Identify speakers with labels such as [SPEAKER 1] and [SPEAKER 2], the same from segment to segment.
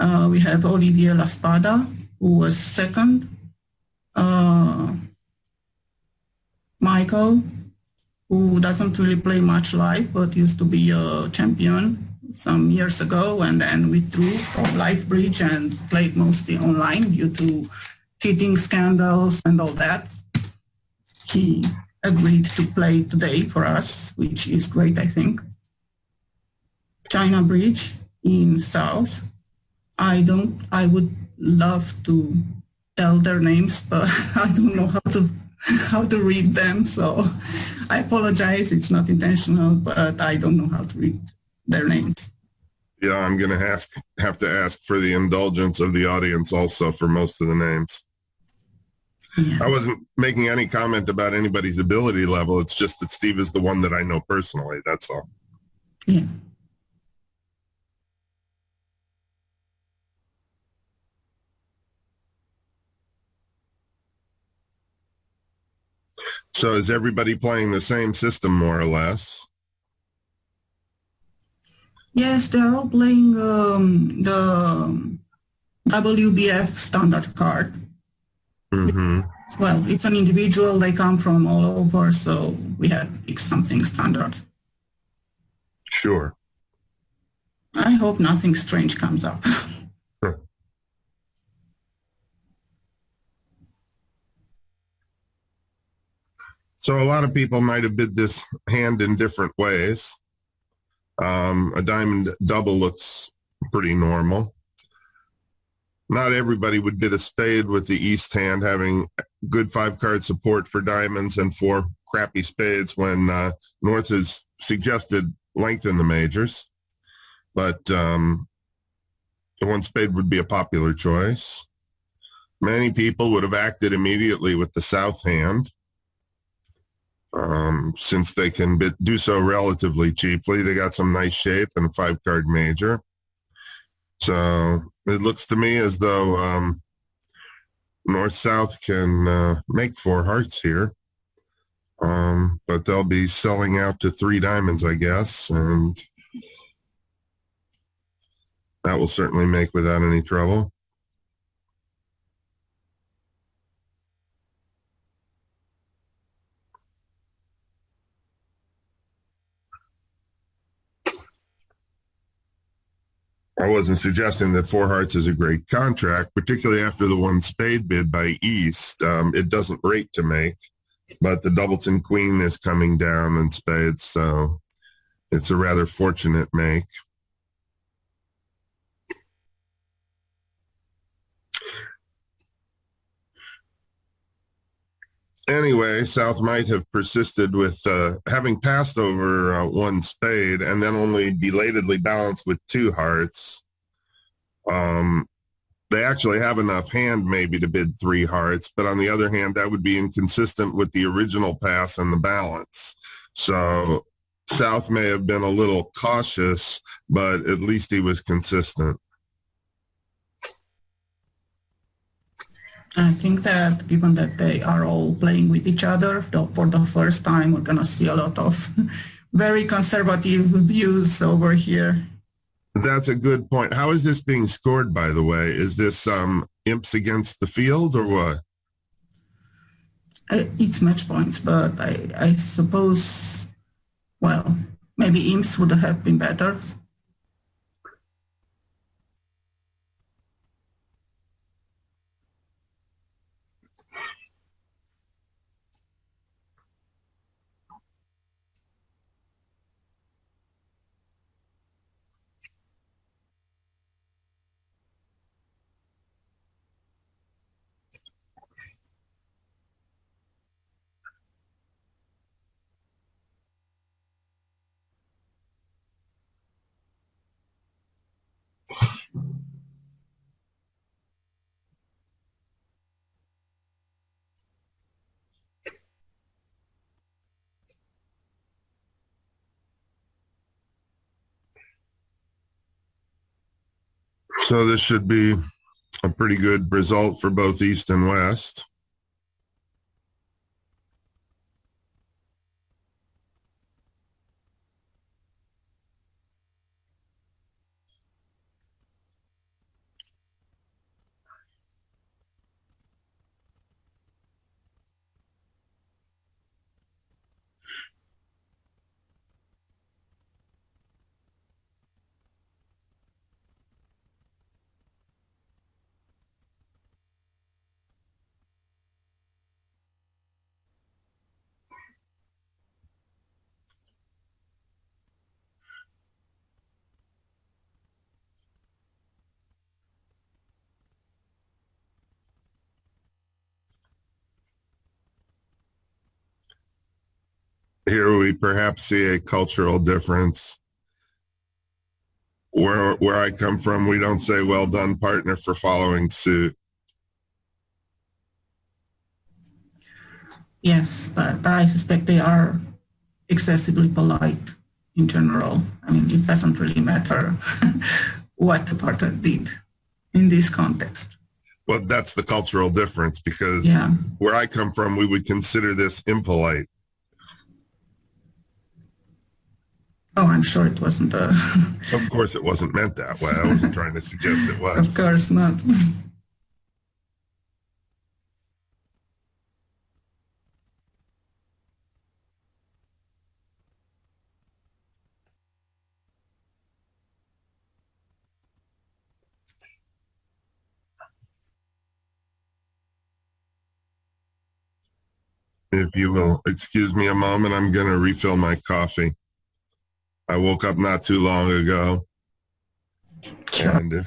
[SPEAKER 1] We have Olivier Laspada, who was second. Michael, who doesn't really play much live, but used to be a champion some years ago, and then withdrew from Live Bridge and played mostly online due to cheating scandals and all that. He agreed to play today for us, which is great, I think. China Bridge in South. I would love to tell their names, but I don't know how to read them. So I apologize. It's not intentional, but I don't know how to read their names.
[SPEAKER 2] Yeah, I'm going to have to ask for the indulgence of the audience also for most of the names. Yeah. I wasn't making any comment about anybody's ability level. It's just that Steve is the one that I know personally. That's all.
[SPEAKER 1] Yeah.
[SPEAKER 2] So is everybody playing the same system more or less?
[SPEAKER 1] Yes, they're all playing the WBF standard card.
[SPEAKER 2] Mm-hmm.
[SPEAKER 1] Well, it's an individual. They come from all over, so we had to pick something standard.
[SPEAKER 2] Sure.
[SPEAKER 1] I hope nothing strange comes up.
[SPEAKER 2] So a lot of people might have bid this hand in different ways. A diamond double looks pretty normal. Not everybody would bid a spade with the East hand having good 5-card support for diamonds and 4 crappy spades when North has suggested lengthen the majors. But the 1 spade would be a popular choice. Many people would have acted immediately with the South hand. Since they can do so relatively cheaply. They got some nice shape and a 5-card major. So it looks to me as though North-South can make 4 hearts here. But they'll be selling out to 3 diamonds, I guess, and that will certainly make without any trouble. I wasn't suggesting that 4 hearts is a great contract, particularly after the 1 spade bid by East. It doesn't rate to make, but the Doubleton Queen is coming down in spades, so it's a rather fortunate make. Anyway, South might have persisted with having passed over 1 spade and then only belatedly balanced with 2 hearts. They actually have enough hand maybe to bid 3 hearts, but on the other hand, that would be inconsistent with the original pass and the balance. So South may have been a little cautious, but at least he was consistent.
[SPEAKER 1] I think that given that they are all playing with each other for the first time, we're going to see a lot of very conservative views over here.
[SPEAKER 2] That's a good point. How is this being scored, by the way? Is this imps against the field or what?
[SPEAKER 1] It's match points, but I suppose, well, maybe imps would have been better.
[SPEAKER 2] So this should be a pretty good result for both East and West. here we perhaps see a cultural difference. Where I come from, we don't say well done, partner, for following suit.
[SPEAKER 1] Yes, but I suspect they are excessively polite in general. I mean, it doesn't really matter what the partner did in this context.
[SPEAKER 2] Well, that's the cultural difference, because where I come from, we would consider this impolite.
[SPEAKER 1] Oh, I'm sure it wasn't.
[SPEAKER 2] Of course, it wasn't meant that way. I wasn't trying to suggest it was.
[SPEAKER 1] Of course not.
[SPEAKER 2] If you will excuse me a moment, I'm going to refill my coffee. I woke up not too long ago.
[SPEAKER 1] Sure.
[SPEAKER 2] And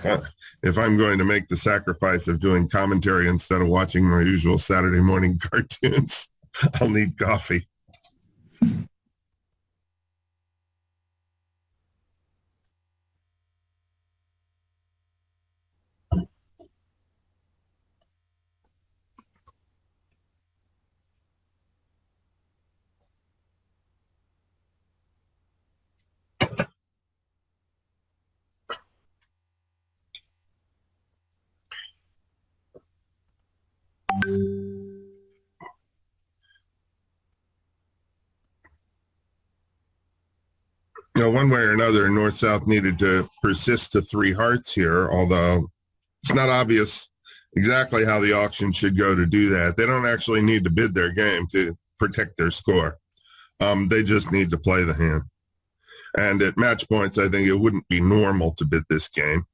[SPEAKER 2] if I'm going to make the sacrifice of doing commentary instead of watching my usual Saturday morning cartoons, I'll need coffee. You know, one way or another, North-South needed to persist to 3 hearts here, although it's not obvious exactly how the auction should go to do that. They don't actually need to bid their game to protect their score. They just need to play the hand. And at match points, I think it wouldn't be normal to bid this game.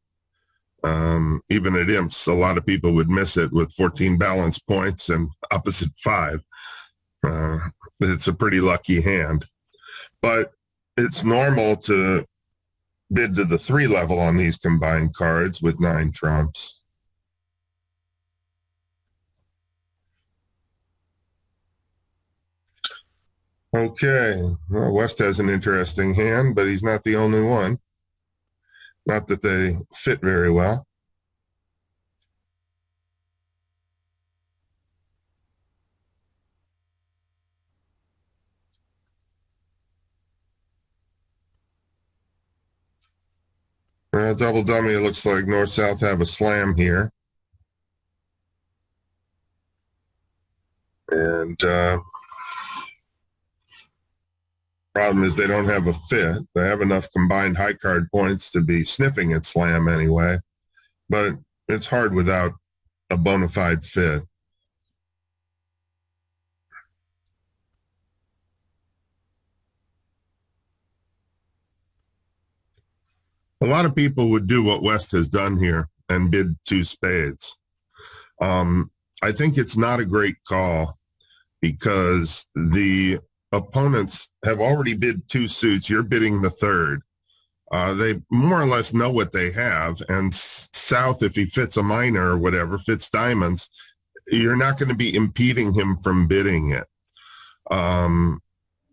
[SPEAKER 2] Even at imps, a lot of people would miss it with 14 balance points and opposite 5. It's a pretty lucky hand. But it's normal to bid to the 3 level on these combined cards with 9 trumps. Okay, well, West has an interesting hand, but he's not the only one. Not that they fit very well. Well, double dummy, it looks like North-South have a slam here. And problem is they don't have a fit. They have enough combined high card points to be sniffing at slam anyway, but it's hard without a bona fide fit. A lot of people would do what West has done here and bid 2 spades. I think it's not a great call because the opponents have already bid 2 suits. You're bidding the 3rd. They more or less know what they have, and South, if he fits a minor or whatever, fits diamonds, you're not going to be impeding him from bidding it.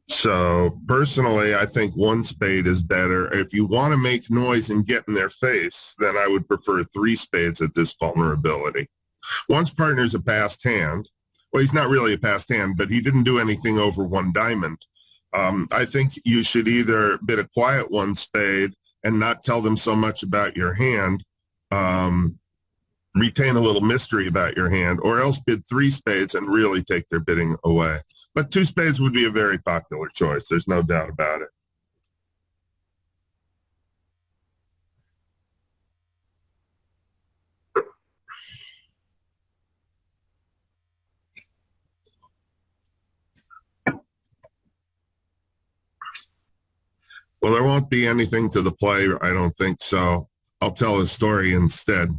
[SPEAKER 2] So personally, I think 1 spade is better. If you want to make noise and get in their face, then I would prefer 3 spades at this vulnerability. Once partner's a passed hand, well, he's not really a passed hand, but he didn't do anything over 1 diamond. I think you should either bid a quiet 1 spade and not tell them so much about your hand, retain a little mystery about your hand, or else bid 3 spades and really take their bidding away. But 2 spades would be a very popular choice. There's no doubt about it. Well, there won't be anything to the play, I don't think so. I'll tell a story instead,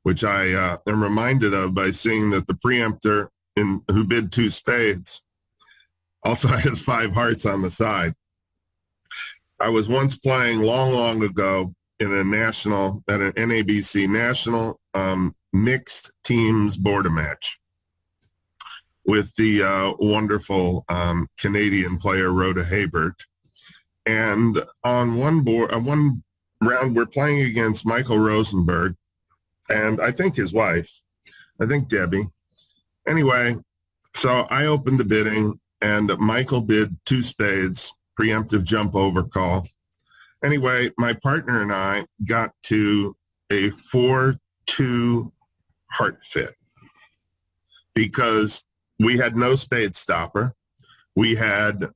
[SPEAKER 2] which I am reminded of by seeing that the preemptor who bid 2 spades also has 5 hearts on the side. I was once playing long ago in a national, at an NABC national mixed teams border match. with the wonderful Canadian player Rhoda Habert. And on one round, we're playing against Michael Rosenberg, and I think his wife, I think Debbie. Anyway, so I opened the bidding, and Michael bid 2 spades, preemptive jump over call. Anyway, my partner and I got to a 4-2 heart fit because we had no spade stopper. We had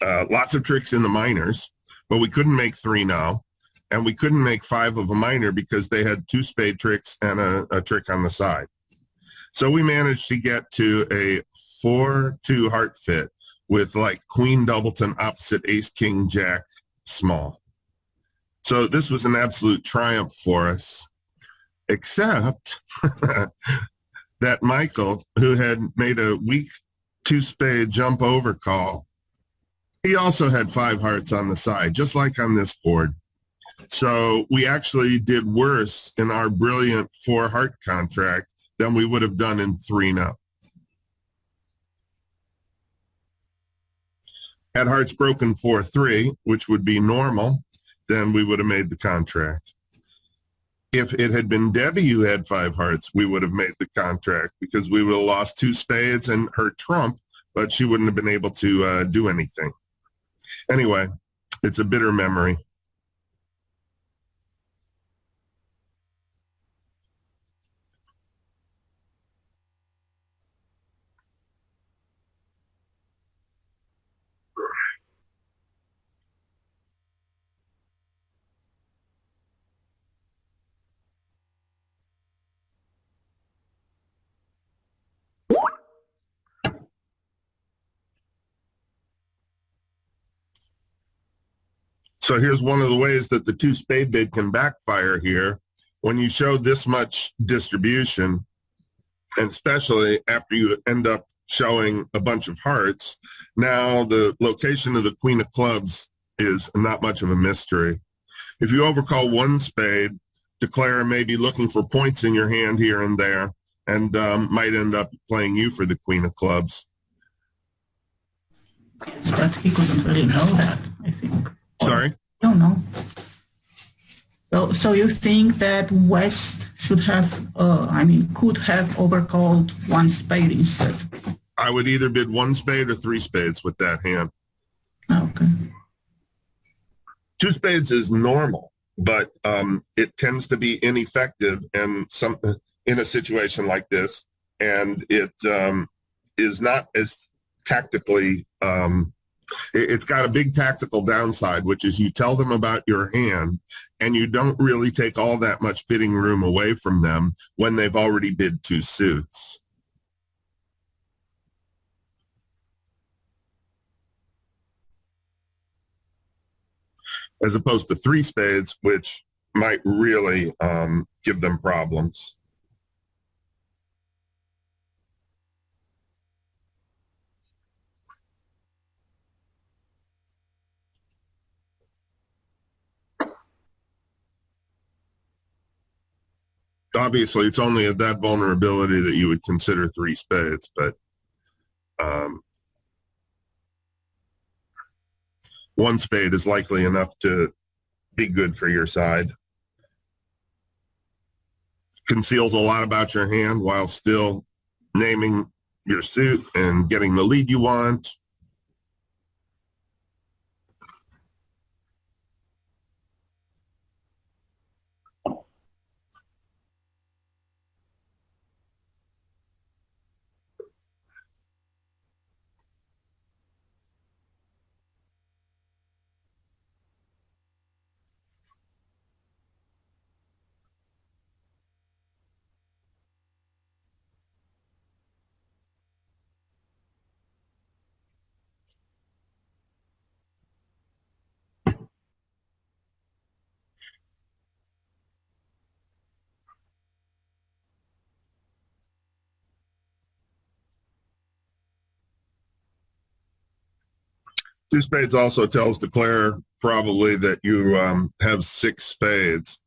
[SPEAKER 2] lots of tricks in the minors, but we couldn't make 3 now. And we couldn't make 5 of a minor because they had 2 spade tricks and a trick on the side. So we managed to get to a 4-2 heart fit with like Queen Doubleton opposite Ace King Jack small. So this was an absolute triumph for us, except that Michael, who had made a weak 2 spade jump over call, he also had 5 hearts on the side, just like on this board. So we actually did worse in our brilliant 4 heart contract than we would have done in 3-0. Had hearts broken 4-3, which would be normal, then we would have made the contract. If it had been Debbie who had 5 hearts, we would have made the contract because we would have lost 2 spades and her trump, but she wouldn't have been able to do anything. Anyway, it's a bitter memory. So here's one of the ways that the 2 spade bid can backfire here. When you show this much distribution, and especially after you end up showing a bunch of hearts, now the location of the Queen of Clubs is not much of a mystery. If you overcall 1 spade, declarer may be looking for points in your hand here and there, and might end up playing you for the Queen of Clubs.
[SPEAKER 1] Yes, but he couldn't really know that, I think.
[SPEAKER 2] Sorry?
[SPEAKER 1] I don't know. So you think that West should have, could have overcalled 1 spade instead?
[SPEAKER 2] I would either bid 1 spade or 3 spades with that hand.
[SPEAKER 1] Okay.
[SPEAKER 2] 2 spades is normal, but it tends to be ineffective in a situation like this, and it is not as tactically. It's got a big tactical downside, which is you tell them about your hand, and you don't really take all that much bidding room away from them when they've already bid 2 suits. As opposed to 3 spades, which might really give them problems. Obviously, it's only at that vulnerability that you would consider 3 spades, but 1 spade is likely enough to be good for your side. Conceals a lot about your hand while still naming your suit and getting the lead you want. Two spades also tells declare probably that you have 6 spades.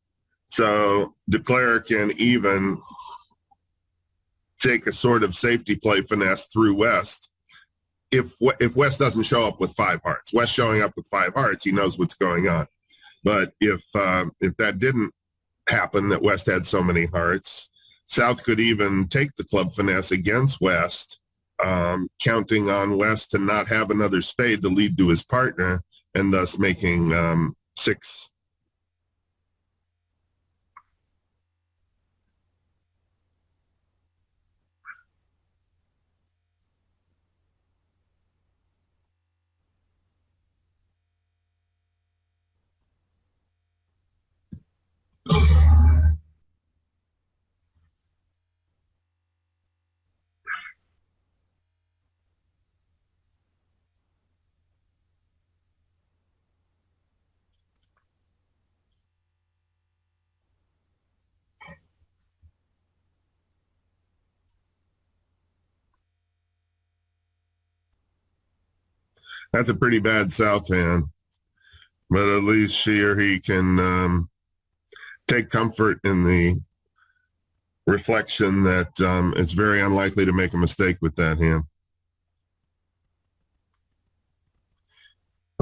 [SPEAKER 2] So declare can even take a sort of safety play finesse through West. If West doesn't show up with 5 hearts, West showing up with 5 hearts, he knows what's going on. But if that didn't happen, that West had so many hearts, South could even take the club finesse against West, counting on West to not have another spade to lead to his partner, and thus making 6. That's a pretty bad South hand, but at least she or he can take comfort in the reflection that it's very unlikely to make a mistake with that hand.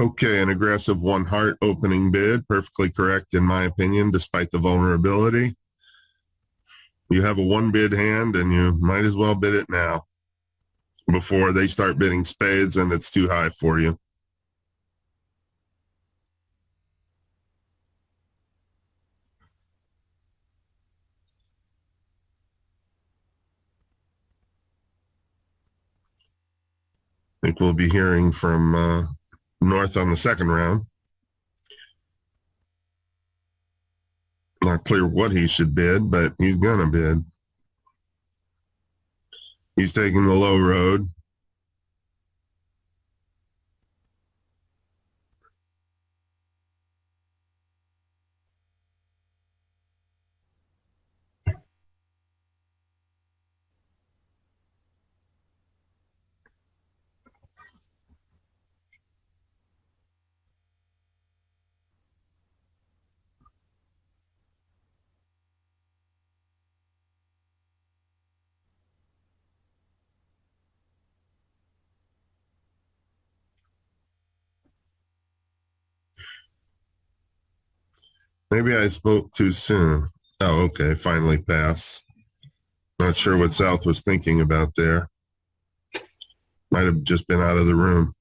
[SPEAKER 2] Okay, an aggressive 1 heart opening bid, perfectly correct in my opinion, despite the vulnerability. You have a 1 bid hand and you might as well bid it now before they start bidding spades and it's too high for you. I think we'll be hearing from North on the 2nd round. Not clear what he should bid, but he's gonna bid. He's taking the low road. Maybe I spoke too soon. Oh, okay, finally pass. Not sure what South was thinking about there. Might have just been out of the room.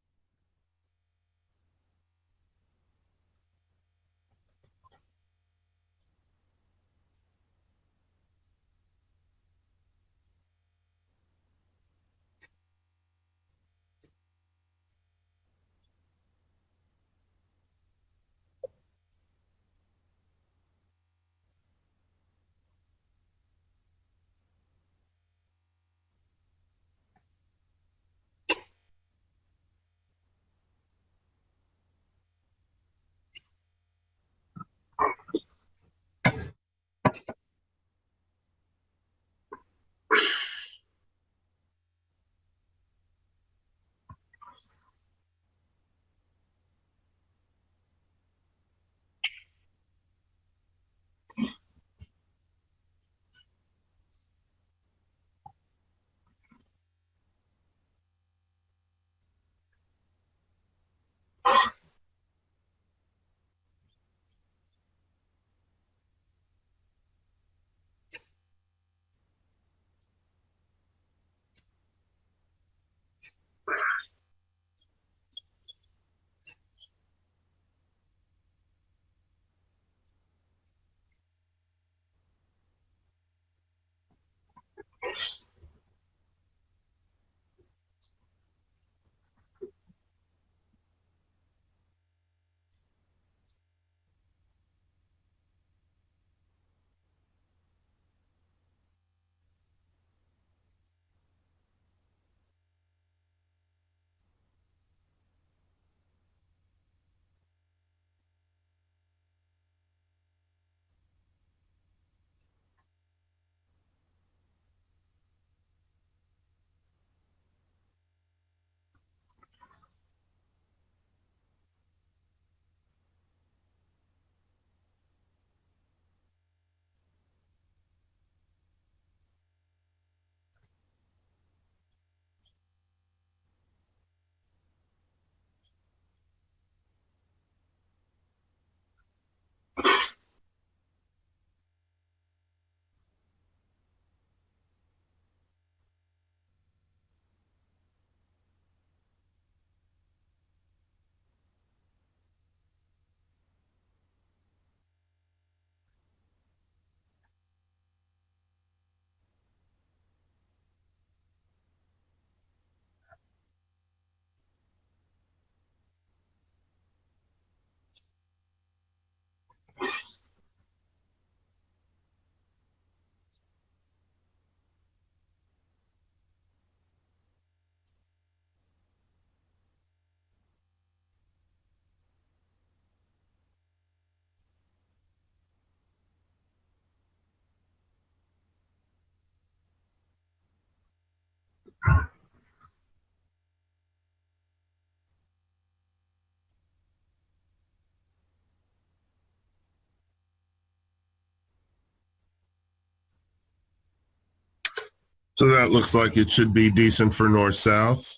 [SPEAKER 2] So that looks like it should be decent for north-south.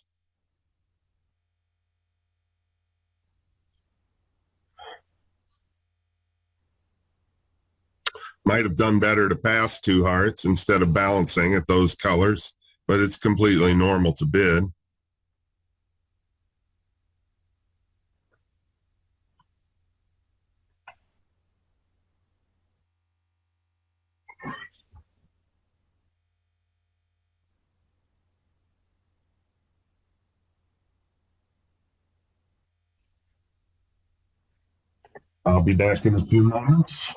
[SPEAKER 2] Might have done better to pass 2 hearts instead of balancing at those colors, but it's completely normal to bid. I'll be back in a few moments.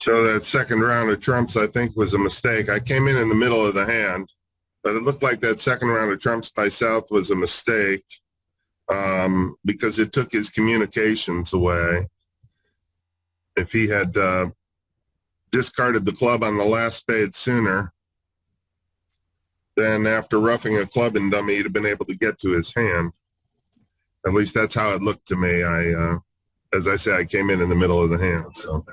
[SPEAKER 2] So that second round of trumps, I think, was a mistake. I came in the middle of the hand, but it looked like that second round of trumps by South was a mistake because it took his communications away. If he had discarded the club on the last spade sooner, then after roughing a club and dummy, he'd have been able to get to his hand. At least that's how it looked to me. As I say, I came in the middle of the hand. So.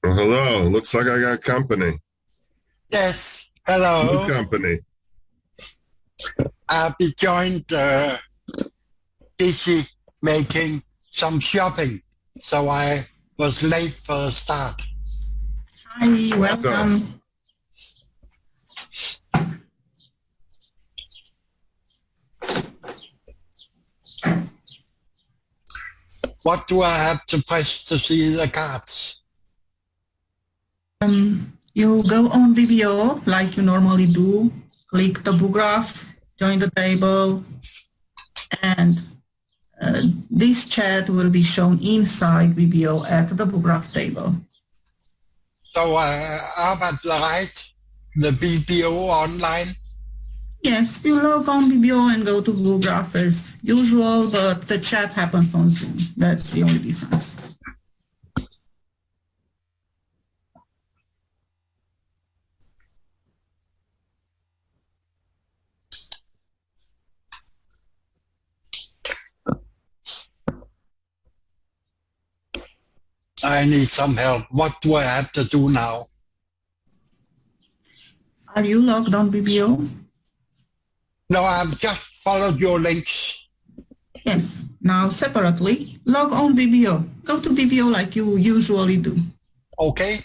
[SPEAKER 2] Well, hello. Looks like I got company.
[SPEAKER 3] Yes, hello.
[SPEAKER 2] New company.
[SPEAKER 3] I'll be joined BIC making some shopping, so I was late for the start.
[SPEAKER 1] Hi, welcome.
[SPEAKER 3] What do I have to press to see the cards?
[SPEAKER 1] You go on BBO like you normally do, click the book graph, join the table, and this chat will be shown inside BBO at the book graph table.
[SPEAKER 3] So I'm at the right, the BBO online?
[SPEAKER 1] Yes, you log on BBO and go to book graph as usual, but the chat happens on Zoom. That's the only difference.
[SPEAKER 3] I need some help. What do I have to do now?
[SPEAKER 1] Are you logged on BBO?
[SPEAKER 3] No, I've just followed your links.
[SPEAKER 1] Yes. Now separately, log on BBO. Go to BBO like you usually do.
[SPEAKER 3] Okay.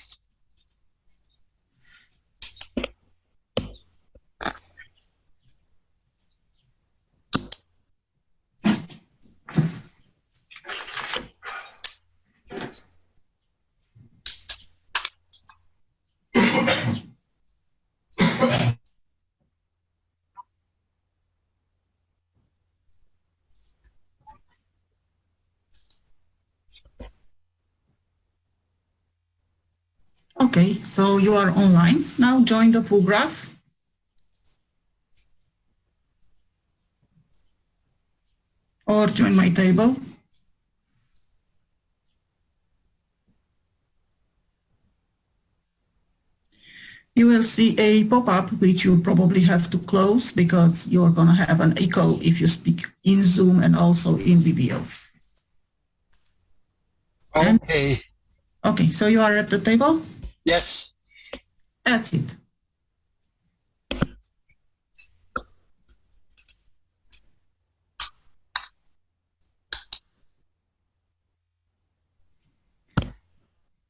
[SPEAKER 1] Okay, so you are online. Now join the full graph. Or join my table. You will see a pop-up which you probably have to close because you're going to have an echo if you speak in Zoom and also in BBO.
[SPEAKER 3] Okay.
[SPEAKER 1] Okay, so you are at the table?
[SPEAKER 3] Yes.
[SPEAKER 1] That's it.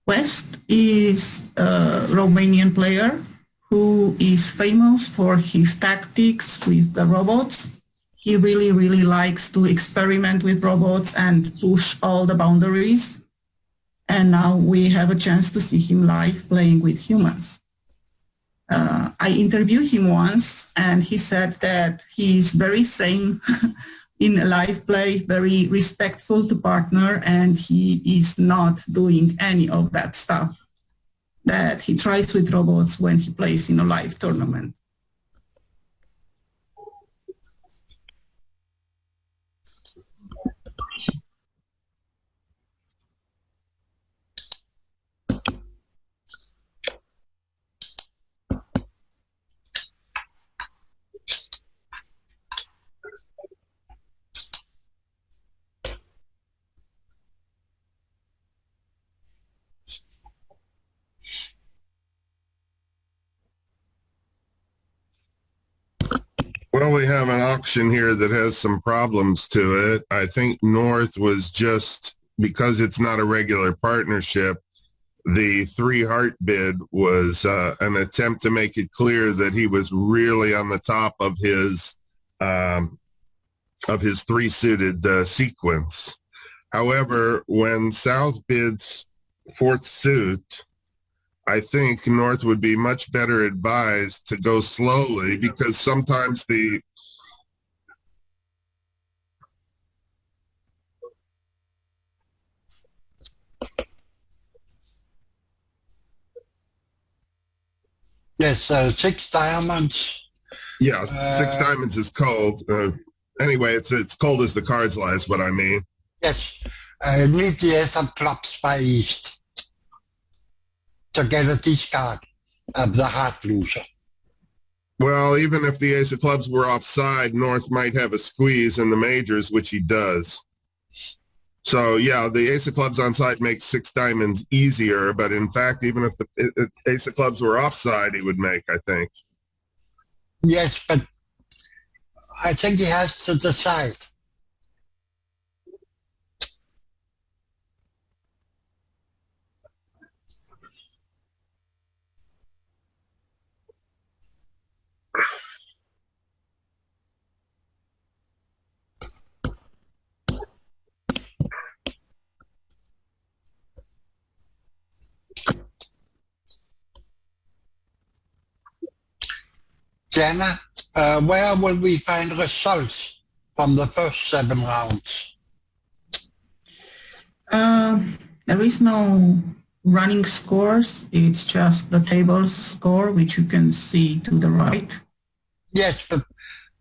[SPEAKER 1] West is a Romanian player who is famous for his tactics with the robots. He really, really likes to experiment with robots and push all the boundaries. And now we have a chance to see him live playing with humans. I interviewed him once and he said that he's very sane in live play, very respectful to partner, and he is not doing any of that stuff that he tries with robots when he plays in a live tournament.
[SPEAKER 2] Well, we have an auction here that has some problems to it. I think North was just, because it's not a regular partnership, the 3 heart bid was an attempt to make it clear that he was really on the top of his 3 suited sequence. However, when South bids 4th suit, I think North would be much better advised to go slowly, because sometimes
[SPEAKER 3] Yes, 6 diamonds.
[SPEAKER 2] yeah, 6 diamonds is cold. Anyway, it's cold as the cards lie is what I mean.
[SPEAKER 3] Yes, need the ace of clubs by East to get a discard of the heart loser.
[SPEAKER 2] Well, even if the ace of clubs were offside, North might have a squeeze in the majors, which he does. So, yeah, the ace of clubs on side makes 6 diamonds easier, but in fact, even if the ace of clubs were offside, he would make, I think.
[SPEAKER 3] Yes, but I think he has to decide. Jana, where will we find results from the first 7 rounds?
[SPEAKER 1] There is no running scores. It's just the table score, which you can see to the right.
[SPEAKER 3] Yes, but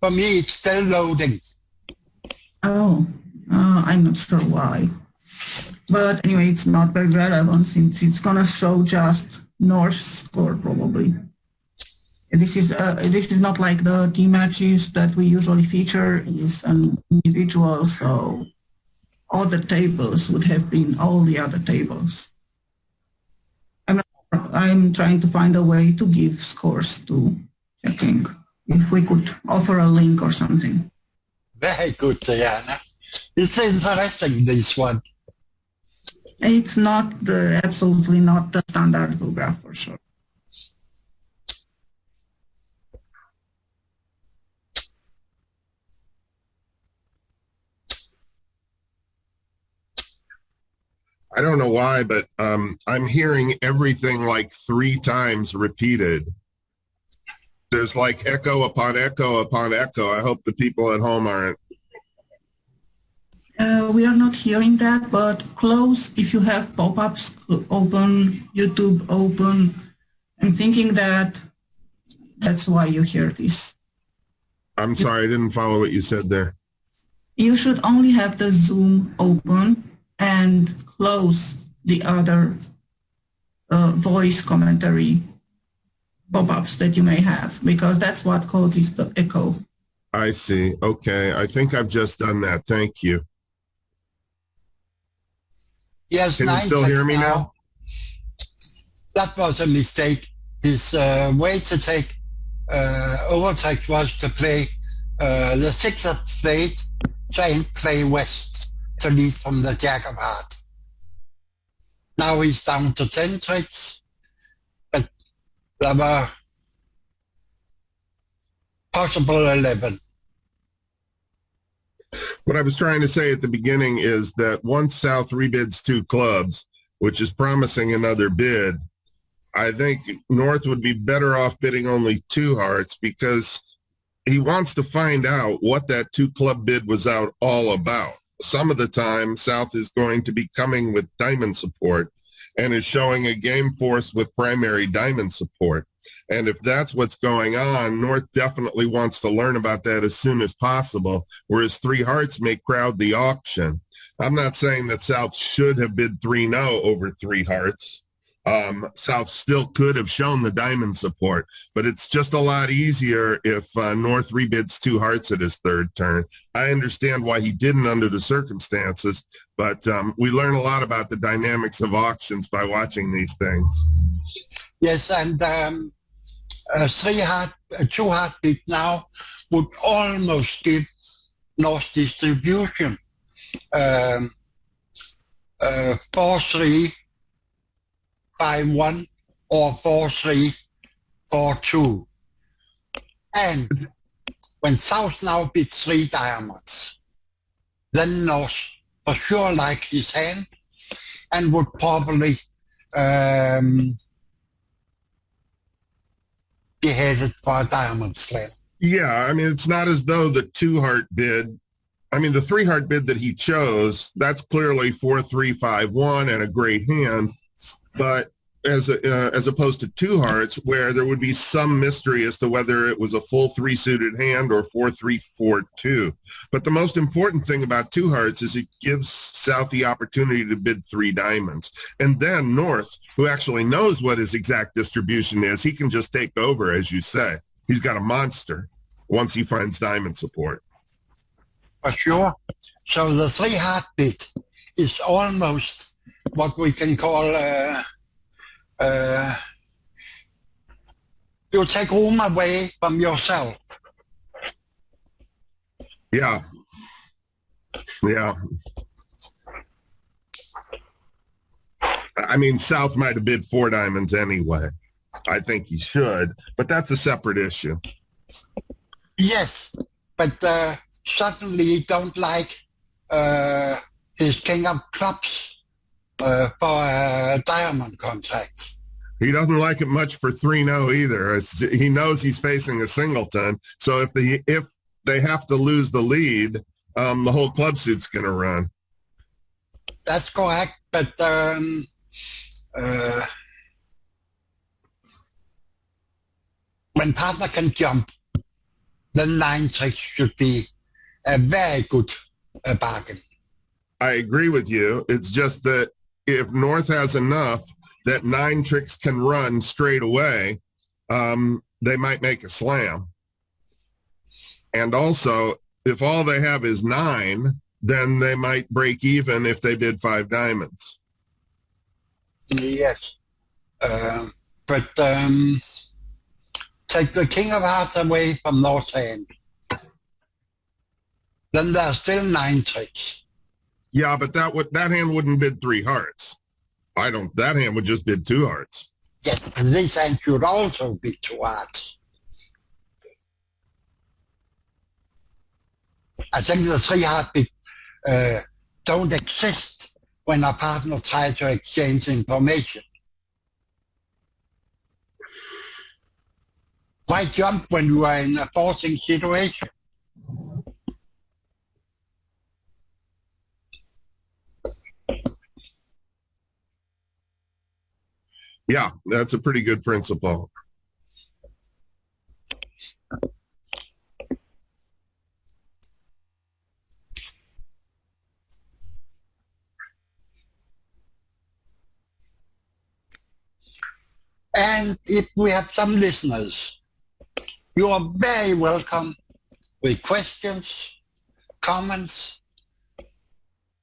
[SPEAKER 3] for me it's still loading.
[SPEAKER 1] Oh, I'm not sure why. But anyway, it's not very relevant since it's gonna show just North's score probably. This is not like the team matches that we usually feature. It's an individual, so all the tables would have been all the other tables. I'm trying to find a way to give scores to checking. If we could offer a link or something.
[SPEAKER 3] Very good, Diana. It's interesting, this one.
[SPEAKER 1] It's not absolutely not the standard graph for sure.
[SPEAKER 2] I don't know why, but I'm hearing everything like 3 times repeated. There's like echo upon echo upon echo. I hope the people at home aren't.
[SPEAKER 1] We are not hearing that, but close if you have pop-ups open, YouTube open. I'm thinking that's why you hear this.
[SPEAKER 2] I'm sorry, I didn't follow what you said there.
[SPEAKER 1] You should only have the Zoom open and close the other voice commentary pop-ups that you may have, because that's what causes the echo.
[SPEAKER 2] I see. Okay. I think I've just done that. Thank you.
[SPEAKER 3] Yes,
[SPEAKER 2] Can you still hear me now?
[SPEAKER 3] That was a mistake. His way to take overtake was to play the 6 of spade, try and play west to lead from the jack of heart. Now he's down to 10 tricks, but there were possible 11.
[SPEAKER 2] What I was trying to say at the beginning is that once South rebids 2 clubs, which is promising another bid, I think North would be better off bidding only 2 hearts, because he wants to find out what that 2 club bid was out all about. Some of the time, South is going to be coming with diamond support and is showing a game force with primary diamond support. And if that's what's going on, North definitely wants to learn about that as soon as possible, whereas 3 hearts may crowd the auction. I'm not saying that South should have bid 3-0 over 3 hearts. South still could have shown the diamond support, but it's just a lot easier if North rebids 2 hearts at his 3rd turn. I understand why he didn't under the circumstances, but we learn a lot about the dynamics of auctions by watching these things.
[SPEAKER 3] Yes, and two heartbeat now would almost give North distribution 4-3-5-1 or 4-3-4-2. And when South now beat 3 diamonds, then North for sure like his hand and would probably be headed for a diamond slam.
[SPEAKER 2] Yeah, I mean, it's not as though the 2-heart bid, I mean, the 3-heart bid that he chose, that's clearly 4-3-5-1 and a great hand, but as opposed to 2 hearts, where there would be some mystery as to whether it was a full 3-suited hand or 4-3-4-2. But the most important thing about 2 hearts is it gives South the opportunity to bid 3 diamonds. And then North, who actually knows what his exact distribution is, he can just take over, as you say. He's got a monster once he finds diamond support.
[SPEAKER 3] For sure. So the 3-heart bid is almost what we can call you take room away from yourself.
[SPEAKER 2] Yeah. Yeah. I mean, South might have bid 4 diamonds anyway. I think he should, but that's a separate issue.
[SPEAKER 3] Yes, but certainly don't like his king of clubs for a diamond contract.
[SPEAKER 2] He doesn't like it much for 3-0 either. He knows he's facing a singleton, so if they have to lose the lead, the whole club suit's going to run.
[SPEAKER 3] That's correct, but when partner can jump, then 9 tricks should be a very good bargain.
[SPEAKER 2] I agree with you. It's just that if North has enough that 9 tricks can run straight away, they might make a slam. And also, if all they have is 9, then they might break even if they bid 5 diamonds.
[SPEAKER 3] Yes, but take the king of hearts away from North's hand, then there's still 9 tricks.
[SPEAKER 2] Yeah, but that hand wouldn't bid 3 hearts. That hand would just bid 2 hearts.
[SPEAKER 3] Yes, and this hand should also be 2 hearts. I think the 3-heart bid don't exist when a partner tries to exchange information. Why jump when you are in a forcing situation?
[SPEAKER 2] Yeah, that's a pretty good principle.
[SPEAKER 3] And if we have some listeners, you are very welcome with questions, comments.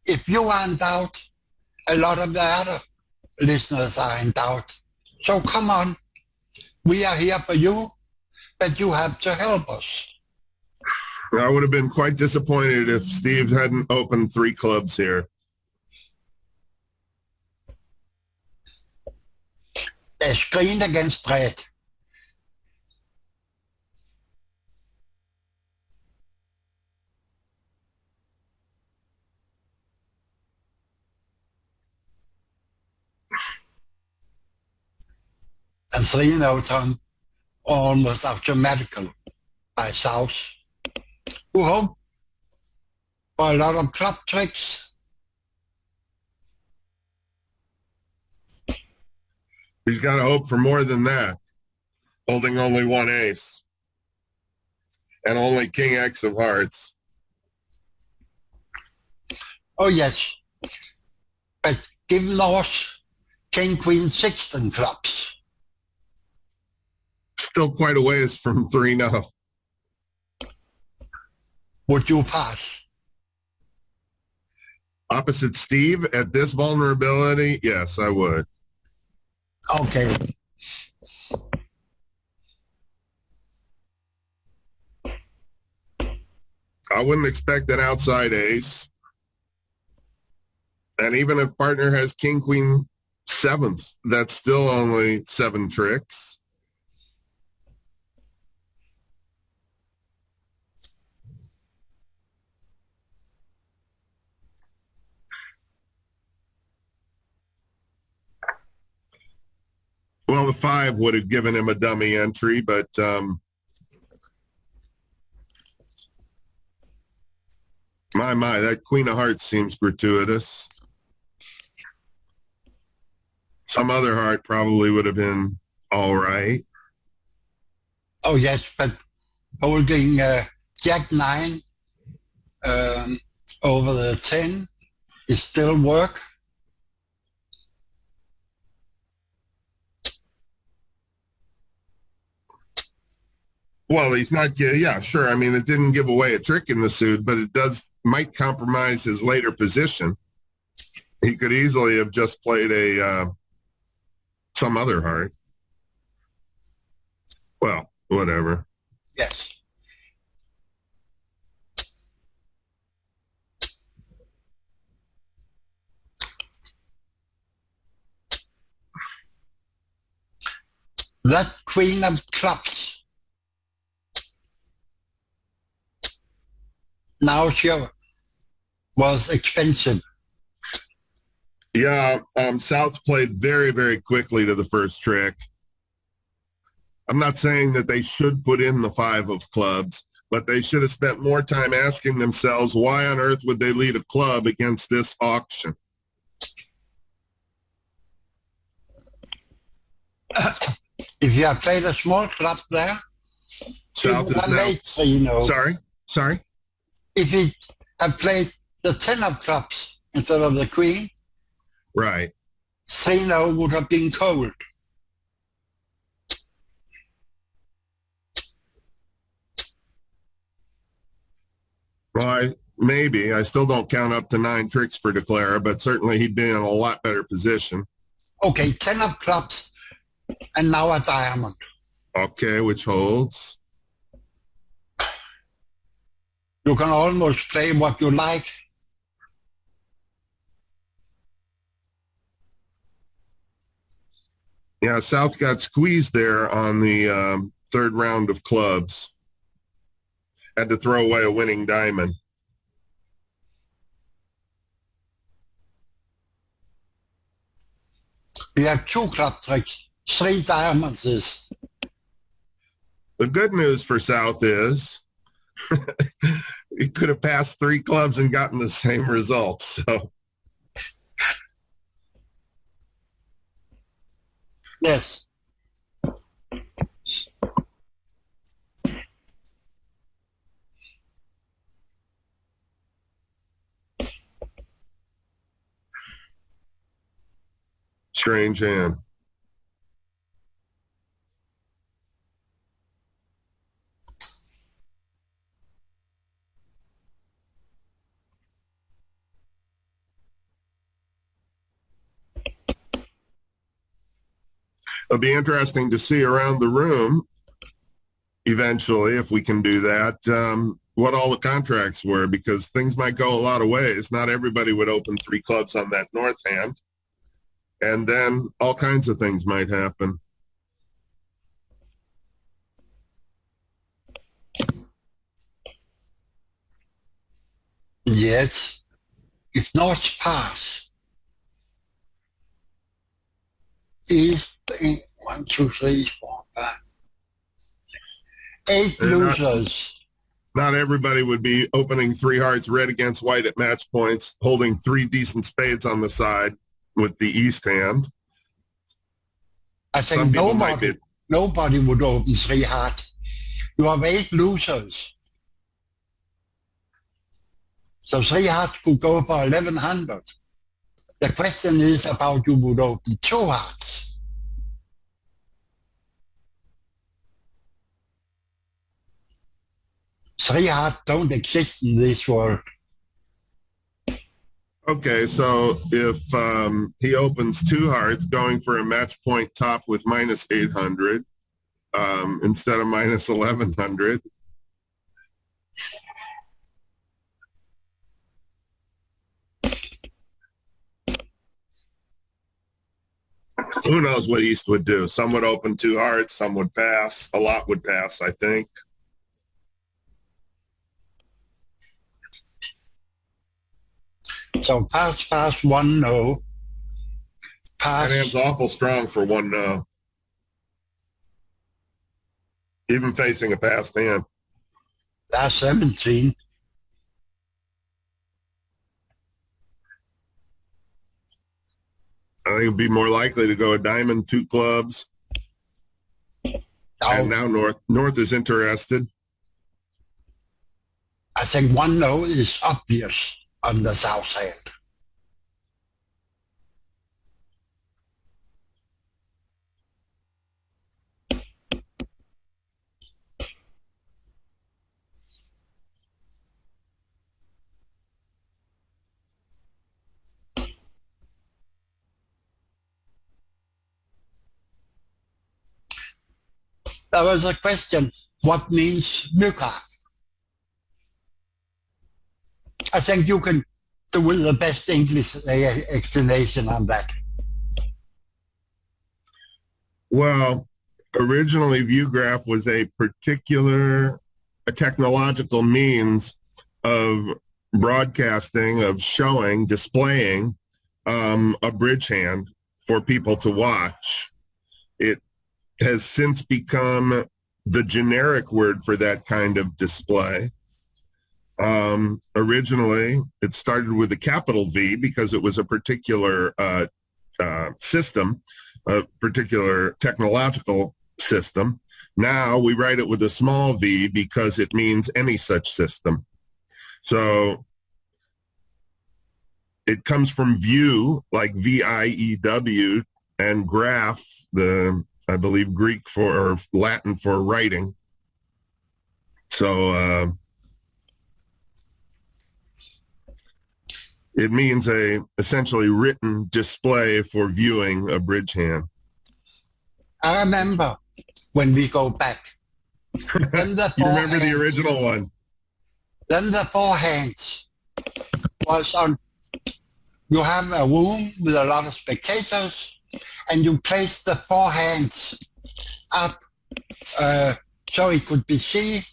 [SPEAKER 3] If you are in doubt, a lot of the other listeners are in doubt. So come on, we are here for you, but you have to help us.
[SPEAKER 2] I would have been quite disappointed if Steve hadn't opened 3 clubs here.
[SPEAKER 3] There's green against red. And 3-0 turn almost automatical by South, who hope for a lot of club tricks.
[SPEAKER 2] He's got to hope for more than that, holding only 1 ace and only King X of hearts.
[SPEAKER 3] Oh yes, but give North King Queen 16 clubs.
[SPEAKER 2] Still quite a ways from 3-0.
[SPEAKER 3] Would you pass?
[SPEAKER 2] Opposite Steve at this vulnerability, yes, I would.
[SPEAKER 3] Okay.
[SPEAKER 2] I wouldn't expect an outside ace. And even if partner has king, queen, seventh, that's still only 7 tricks. Well, the 5 would have given him a dummy entry, but my, that queen of hearts seems gratuitous. Some other heart probably would have been all right.
[SPEAKER 3] Oh, yes, but holding Jack 9 over the 10 is still work.
[SPEAKER 2] Well, he's not, yeah, sure. I mean, it didn't give away a trick in the suit, but it might compromise his later position. He could easily have just played some other heart. Well, whatever.
[SPEAKER 3] Yes. That queen of clubs. Now she was expensive.
[SPEAKER 2] Yeah, South played very, very quickly to the first trick. I'm not saying that they should put in the 5 of clubs, but they should have spent more time asking themselves, why on earth would they lead a club against this auction?
[SPEAKER 3] If you have played a small club there,
[SPEAKER 2] South is now,
[SPEAKER 3] made, you know.
[SPEAKER 2] Sorry?
[SPEAKER 3] If he had played the 10 of clubs instead of the queen,
[SPEAKER 2] Right.
[SPEAKER 3] 3-0 would have been cold.
[SPEAKER 2] Well, maybe. I still don't count up to 9 tricks for Declara, but certainly he'd be in a lot better position.
[SPEAKER 3] Okay, 10 of clubs, and now a diamond.
[SPEAKER 2] Okay, which holds.
[SPEAKER 3] You can almost play what you like.
[SPEAKER 2] Yeah, South got squeezed there on the 3rd round of clubs. Had to throw away a winning diamond.
[SPEAKER 3] We have 2 club tricks, 3 diamonds is.
[SPEAKER 2] The good news for South is he could have passed 3 clubs and gotten the same results. So
[SPEAKER 3] Yes.
[SPEAKER 2] strange hand. It'll be interesting to see around the room eventually, if we can do that, what all the contracts were, because things might go a lot of ways. Not everybody would open 3 clubs on that north hand. And then all kinds of things might happen.
[SPEAKER 3] Yes. If North pass is 1, 2, 3, 4, 5, 8 losers.
[SPEAKER 2] Not everybody would be opening 3 hearts red against white at match points, holding 3 decent spades on the side with the east hand.
[SPEAKER 3] I think nobody would open 3 hearts. You have 8 losers. So 3 hearts could go for 1,100. The question is about you would open 2 hearts. Three hearts don't exist in this world.
[SPEAKER 2] Okay, so if he opens 2 hearts, going for a match point top with minus 800 instead of minus 1,100. Who knows what East would do? Some would open 2 hearts, some would pass. A lot would pass, I think.
[SPEAKER 3] So pass, 1 no.
[SPEAKER 2] That hand's
[SPEAKER 3] Pass,
[SPEAKER 2] awful strong for 1 no. Even facing a passed hand.
[SPEAKER 3] that's 17.
[SPEAKER 2] I think it'd be more likely to go a diamond, 2 clubs. And now North is interested.
[SPEAKER 3] I think 1 no is obvious on the south hand. There was a question, what means Muka? I think you can do the best English explanation on that.
[SPEAKER 2] Well, originally ViewGraph was a technological means of broadcasting, of showing, displaying a bridge hand for people to watch. It has since become the generic word for that kind of display. Originally, it started with a capital V because it was a particular system, a particular technological system. Now we write it with a small v because it means any such system. So it comes from view, like V-I-E-W, and graph, I believe Greek or Latin for writing. So it means a essentially written display for viewing a bridge hand.
[SPEAKER 3] I remember when we go back. Then the
[SPEAKER 2] You remember the original one?
[SPEAKER 3] Then the 4 hands was on, you have a room with a lot of spectators, and you place the 4 hands up so it could be seen.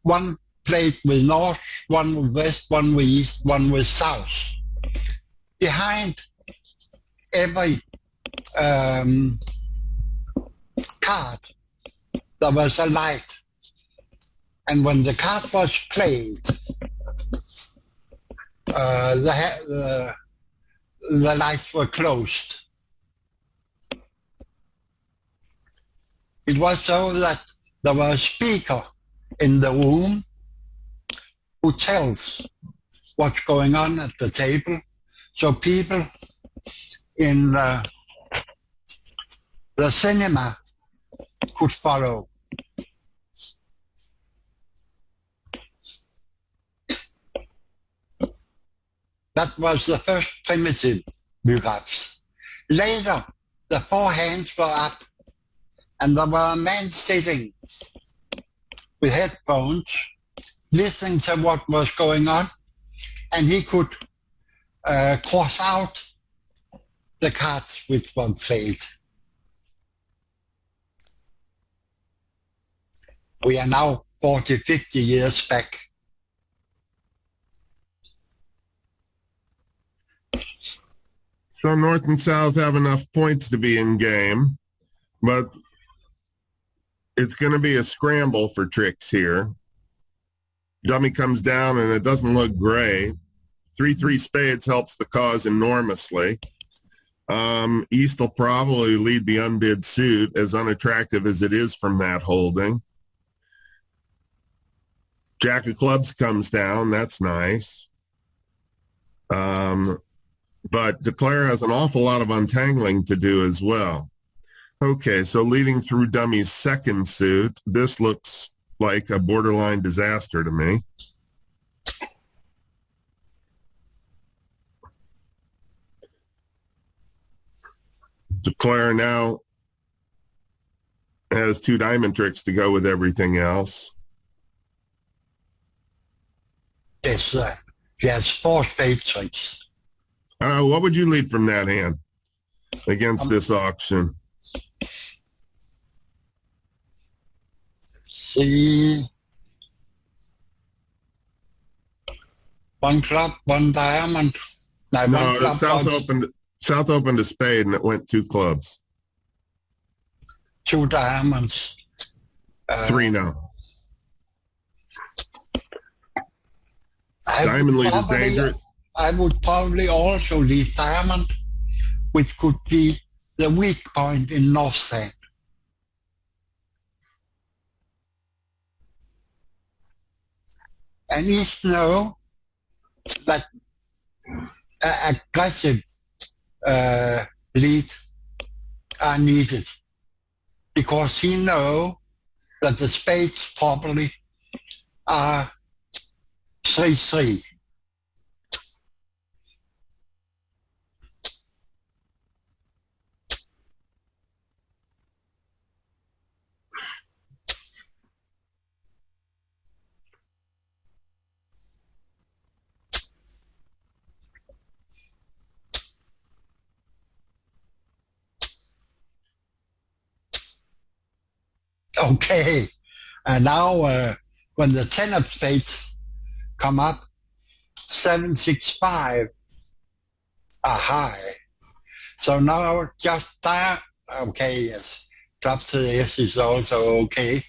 [SPEAKER 3] 1 played with north, 1 with west, 1 with east, 1 with south. Behind every card, there was a light. And when the card was played, the lights were closed. It was so that there was a speaker in the room who tells what's going on at the table, so people in the cinema could follow. That was the first primitive viewgraphs. Later, the 4 hands were up, and there were a man sitting with headphones, listening to what was going on, and he could cross out the cards which were played. We are now 40, 50 years back.
[SPEAKER 2] So North and South have enough points to be in game, but it's going to be a scramble for tricks here. Dummy comes down and it doesn't look great. 3-3 spades helps the cause enormously. East will probably lead the unbid suit, as unattractive as it is from that holding. Jack of clubs comes down. That's nice. But Declare has an awful lot of untangling to do as well. Okay, so leading through Dummy's second suit, this looks like a borderline disaster to me. Declare now has 2 diamond tricks to go with everything else.
[SPEAKER 3] Yes, he has 4 spade tricks.
[SPEAKER 2] What would you lead from that hand? against this auction.
[SPEAKER 3] See, one club, one diamond. No,
[SPEAKER 2] No,
[SPEAKER 3] one
[SPEAKER 2] the
[SPEAKER 3] club,
[SPEAKER 2] South opened a spade and it went 2 clubs.
[SPEAKER 3] 2 diamonds.
[SPEAKER 2] 3 now.
[SPEAKER 3] Diamond
[SPEAKER 2] lead is dangerous.
[SPEAKER 3] I would probably also lead diamond, which could be the weak point in North Side. And East know that aggressive lead are needed, because he know that the spades probably are 3-3. Okay, and now when the 10 of spades come up, 7-6-5 are high. So now just that, okay, yes, club to the S is also okay.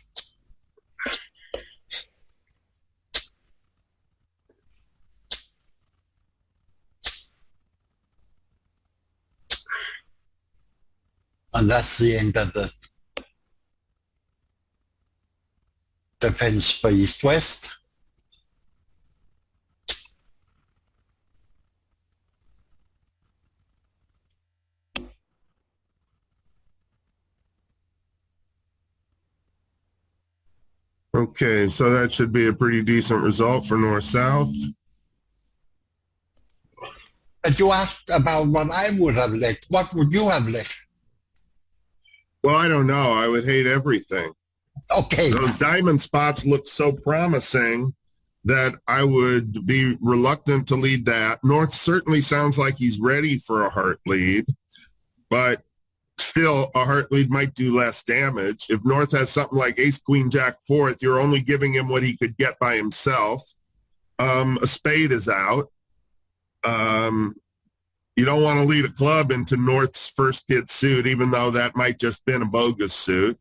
[SPEAKER 3] And that's the end of the defense for East-West.
[SPEAKER 2] Okay, so that should be a pretty decent result for North-South.
[SPEAKER 3] But you asked about what I would have led. What would you have led?
[SPEAKER 2] Well, I don't know. I would hate everything.
[SPEAKER 3] Okay.
[SPEAKER 2] Those diamond spots look so promising that I would be reluctant to lead that. North certainly sounds like he's ready for a heart lead, but still a heart lead might do less damage. If North has something like ace, queen, jack, 4th, you're only giving him what he could get by himself. A spade is out. You don't want to lead a club into North's first hit suit, even though that might just been a bogus suit.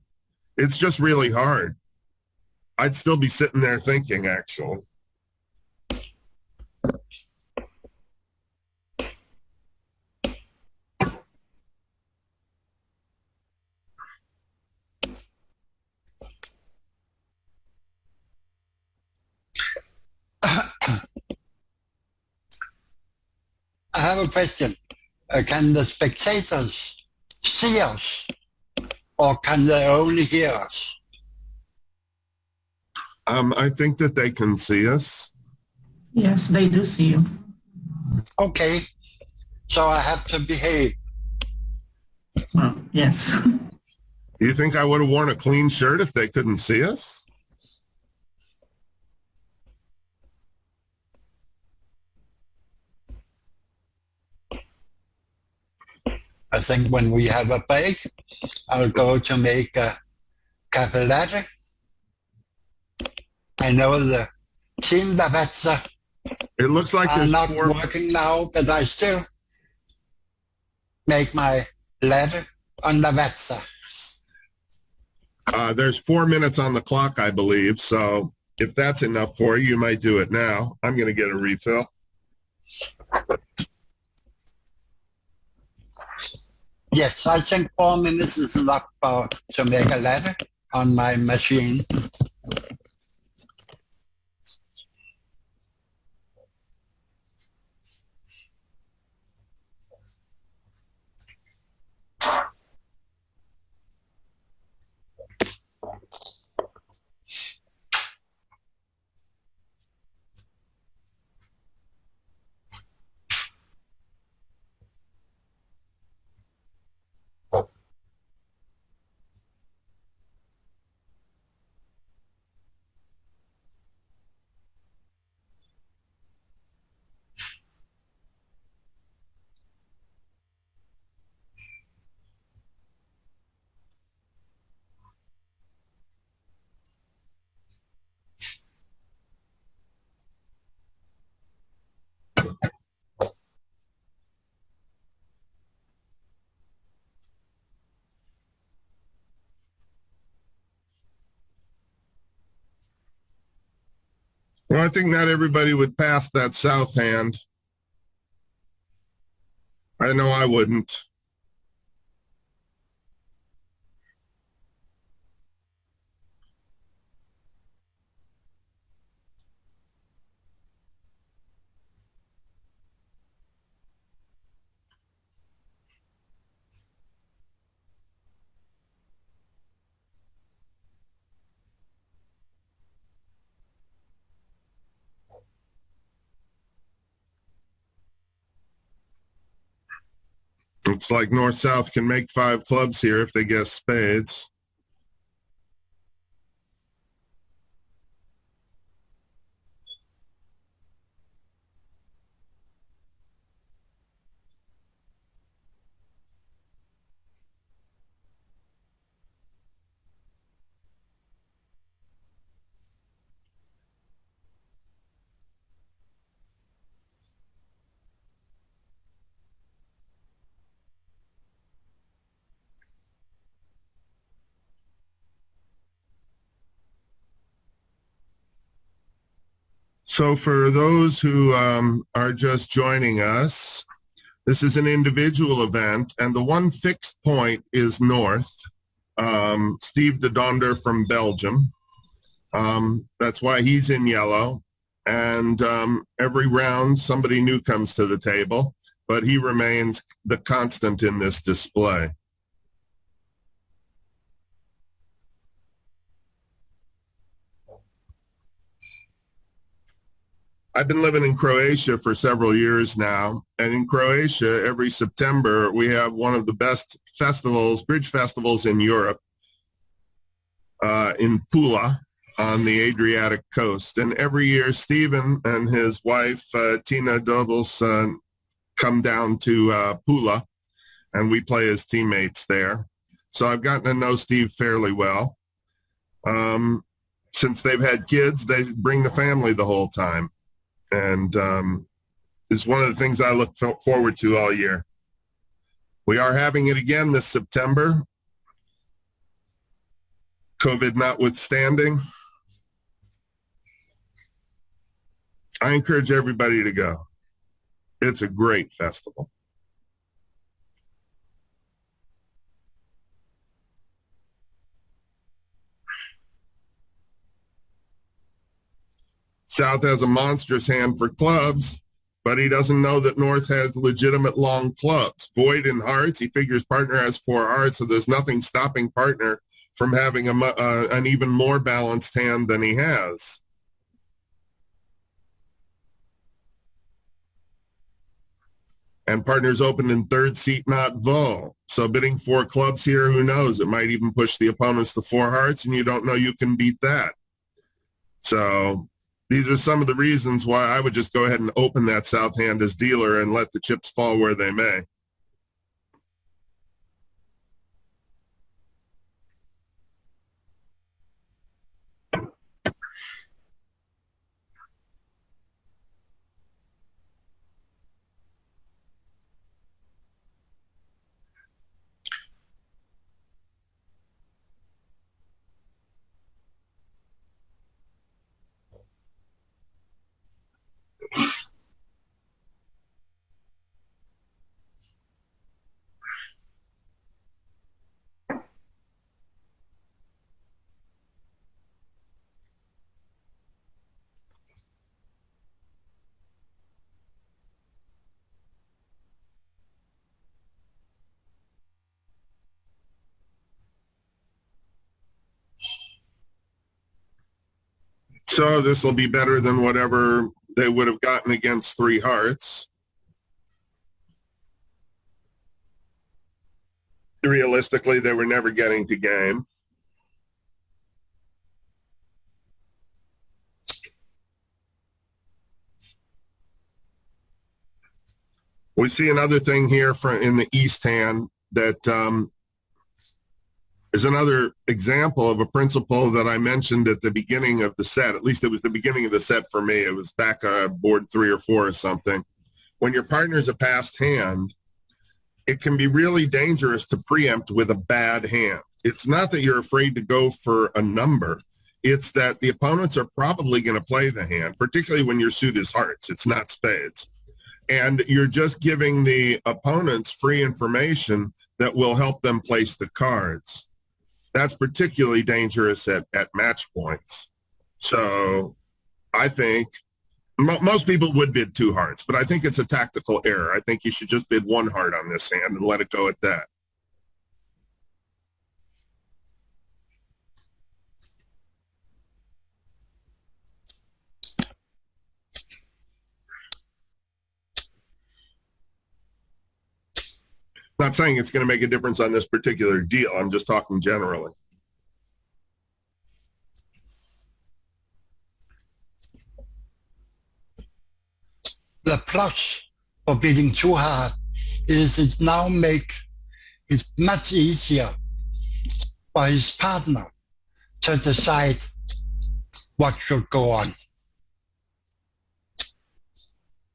[SPEAKER 2] It's just really hard. I'd still be sitting there thinking, actually.
[SPEAKER 3] I have a question. Can the spectators see us, or can they only hear us?
[SPEAKER 2] I think that they can see us.
[SPEAKER 1] Yes, they do see you.
[SPEAKER 3] Okay, so I have to behave.
[SPEAKER 1] Well, yes.
[SPEAKER 2] Do you think I would have worn a clean shirt if they couldn't see us?
[SPEAKER 3] I think when we have a break, I'll go to make a cafe latte. I know the team Lavazza
[SPEAKER 2] It looks like
[SPEAKER 3] are
[SPEAKER 2] there's
[SPEAKER 3] not
[SPEAKER 2] 4.
[SPEAKER 3] working now, but I still make my latte on Lavazza.
[SPEAKER 2] There's 4 minutes on the clock, I believe. So if that's enough for you, you might do it now. I'm going to get a refill.
[SPEAKER 3] Yes, I think 4 minutes is enough to make a latte on my machine.
[SPEAKER 2] Well, I think not everybody would pass that south hand. I know I wouldn't. Looks like north-south can make 5 clubs here if they guess spades. So for those who are just joining us, this is an individual event, and the one fixed point is north. Steve de Donder from Belgium. That's why he's in yellow. And every round, somebody new comes to the table, but he remains the constant in this display. I've been living in Croatia for several years now, and in Croatia, every September, we have one of the best festivals, bridge festivals in Europe, in Pula on the Adriatic coast. And every year, Steven and his wife, Tina Dobels, come down to Pula, and we play as teammates there. So I've gotten to know Steve fairly well. Since they've had kids, they bring the family the whole time. And it's one of the things I look forward to all year. We are having it again this September, COVID notwithstanding. I encourage everybody to go. It's a great festival. South has a monstrous hand for clubs, but he doesn't know that North has legitimate long clubs. Void in hearts, he figures partner has 4 hearts, so there's nothing stopping partner from having an even more balanced hand than he has. And partner's open in 3rd seat, not Vo. So bidding 4 clubs here, who knows? It might even push the opponents to 4 hearts, and you don't know you can beat that. So these are some of the reasons why I would just go ahead and open that south hand as dealer and let the chips fall where they may. So this will be better than whatever they would have gotten against 3 hearts. Realistically, they were never getting to game. We see another thing here in the East hand that is another example of a principle that I mentioned at the beginning of the set. At least it was the beginning of the set for me. It was back board 3 or 4 or something. When your partner's a passed hand, it can be really dangerous to preempt with a bad hand. It's not that you're afraid to go for a number. It's that the opponents are probably going to play the hand, particularly when your suit is hearts. It's not spades. And you're just giving the opponents free information that will help them place the cards. That's particularly dangerous at match points. So I think most people would bid 2 hearts, but I think it's a tactical error. I think you should just bid 1 heart on this hand and let it go at that. Not saying it's going to make a difference on this particular deal. I'm just talking generally.
[SPEAKER 3] The plus for bidding 2 hard is it now make it much easier for his partner to decide what should go on.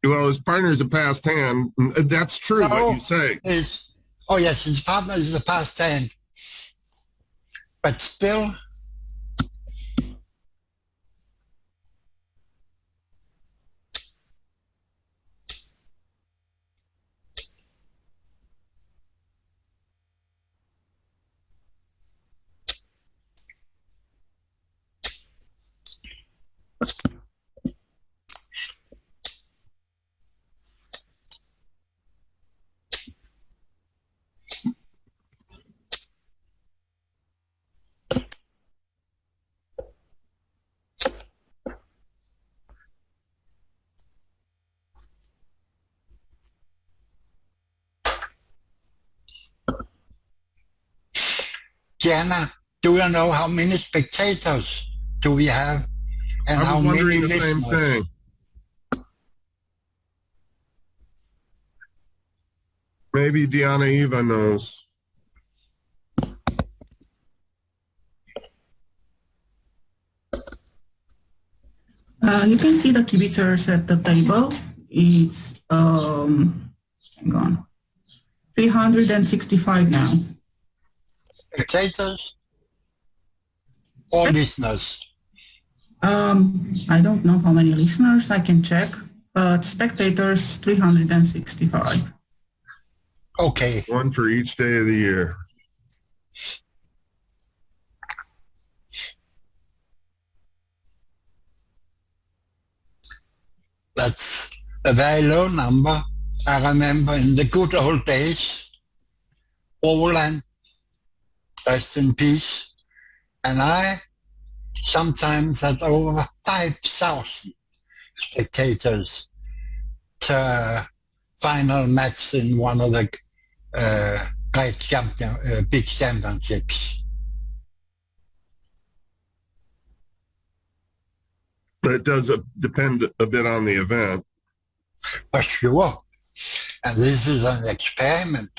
[SPEAKER 2] Well, his partner is a passed hand. That's true, what you say.
[SPEAKER 3] Oh yes, his partner is a passed hand. But still, Jana, do you know how many spectators do we have? And
[SPEAKER 2] I
[SPEAKER 3] how
[SPEAKER 2] was
[SPEAKER 3] many
[SPEAKER 2] wondering the
[SPEAKER 3] listeners?
[SPEAKER 2] same thing. Maybe Diana Eva knows.
[SPEAKER 1] You can see the kibitzers at the table. It's, hang on, 365 now.
[SPEAKER 3] Spectators or listeners?
[SPEAKER 1] I don't know how many listeners, I can check, but spectators 365.
[SPEAKER 3] Okay.
[SPEAKER 2] 1 for each day of the year.
[SPEAKER 3] That's a very low number. I remember in the good old days, Roland, rest in peace, and I sometimes had over 5,000 spectators to final match in one of the great big championships.
[SPEAKER 2] But it does depend a bit on the event.
[SPEAKER 3] For sure. And this is an experiment.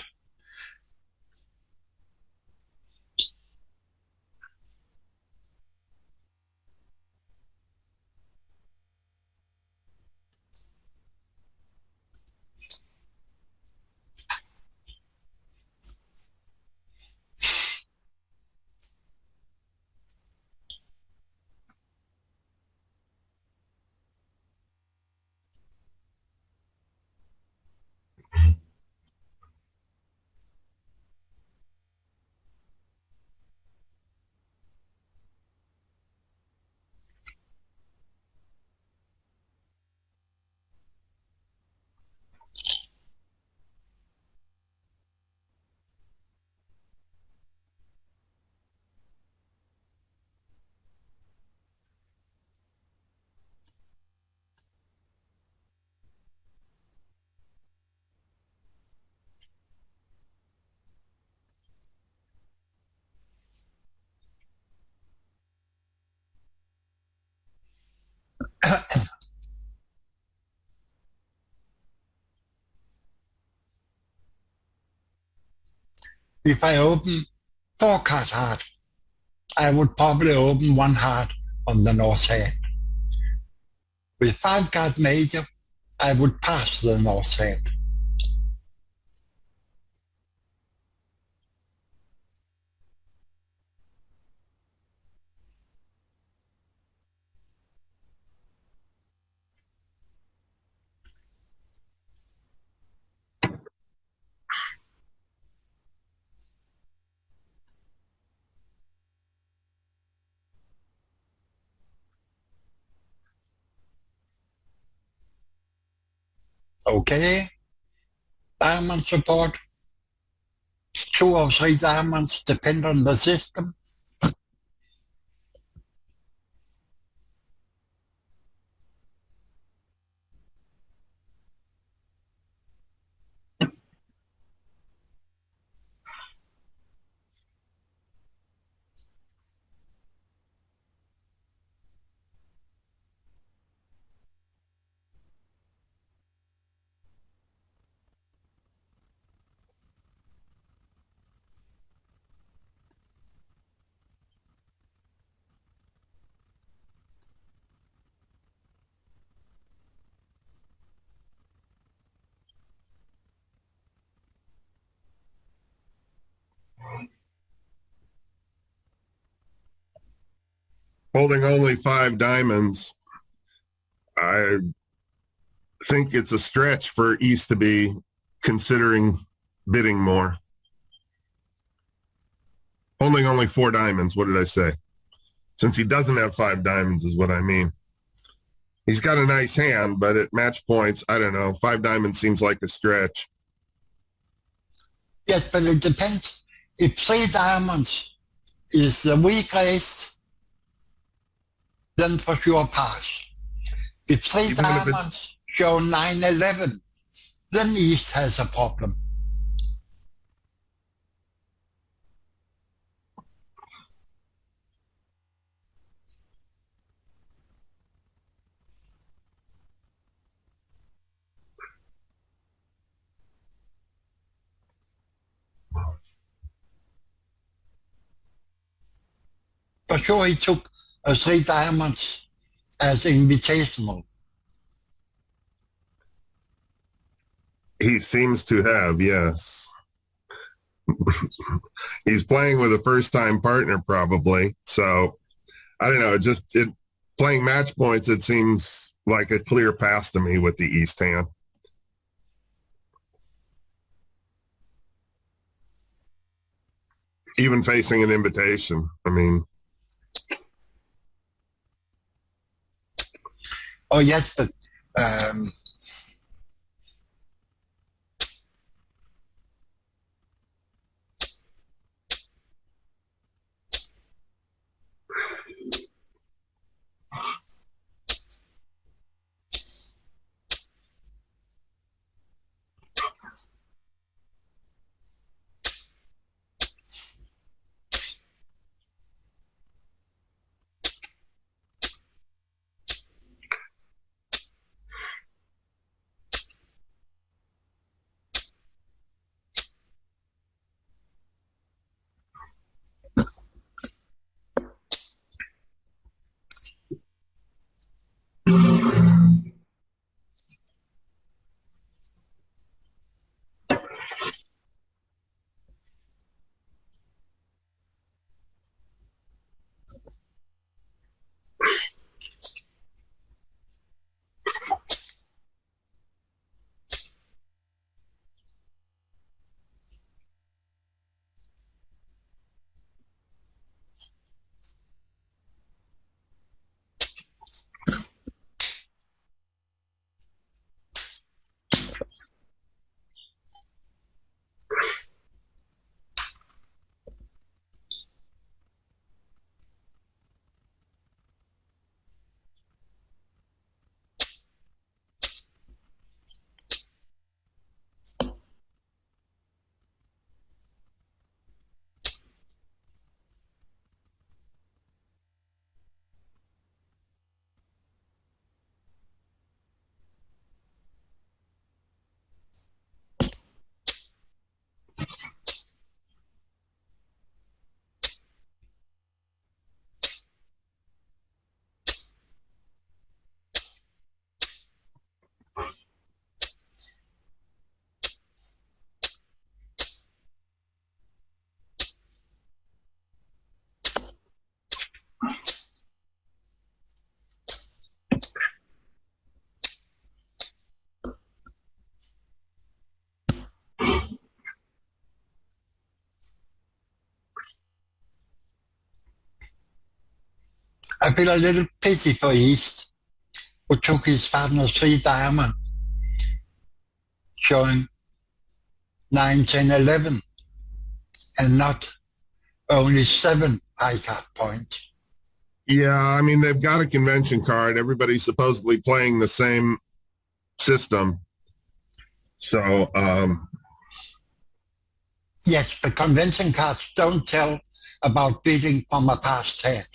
[SPEAKER 3] If I open 4-card heart, I would probably open 1 heart on the north hand. With 5-card major, I would pass the north hand. Okay. Diamond support. 2 or 3 diamonds, depend on the system.
[SPEAKER 2] Holding only 5 diamonds, I think it's a stretch for East to be considering bidding more. Holding only 4 diamonds, what did I say? Since he doesn't have 5 diamonds is what I mean. He's got a nice hand, but at match points, I don't know, 5 diamonds seems like a stretch.
[SPEAKER 3] Yes, but it depends. If 3 diamonds is the weak race, then for sure pass. If 3 diamonds show 9-11, then East has a problem. For sure he took 3 diamonds as invitational.
[SPEAKER 2] He seems to have, yes. He's playing with a first-time partner probably, so I don't know, playing match points, it seems like a clear pass to me with the East hand. Even facing an invitation, I mean.
[SPEAKER 3] Oh yes, but I feel a little pity for East, who took his partner's 3 diamonds. showing 9, 10, 11, and not only 7 high card points.
[SPEAKER 2] Yeah, I mean, they've got a convention card. Everybody's supposedly playing the same system. So,
[SPEAKER 3] yes, but convention cards don't tell about beating from a past hand.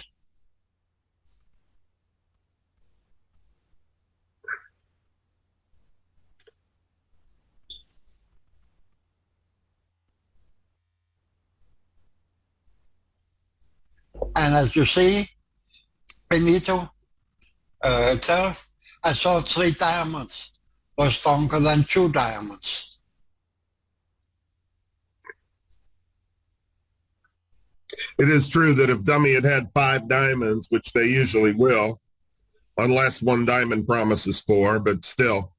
[SPEAKER 3] And as you see, Benito tells, I saw 3 diamonds was stronger than 2 diamonds.
[SPEAKER 2] it is true that if Dummy had 5 diamonds, which they usually will, unless 1 diamond promises 4, but still,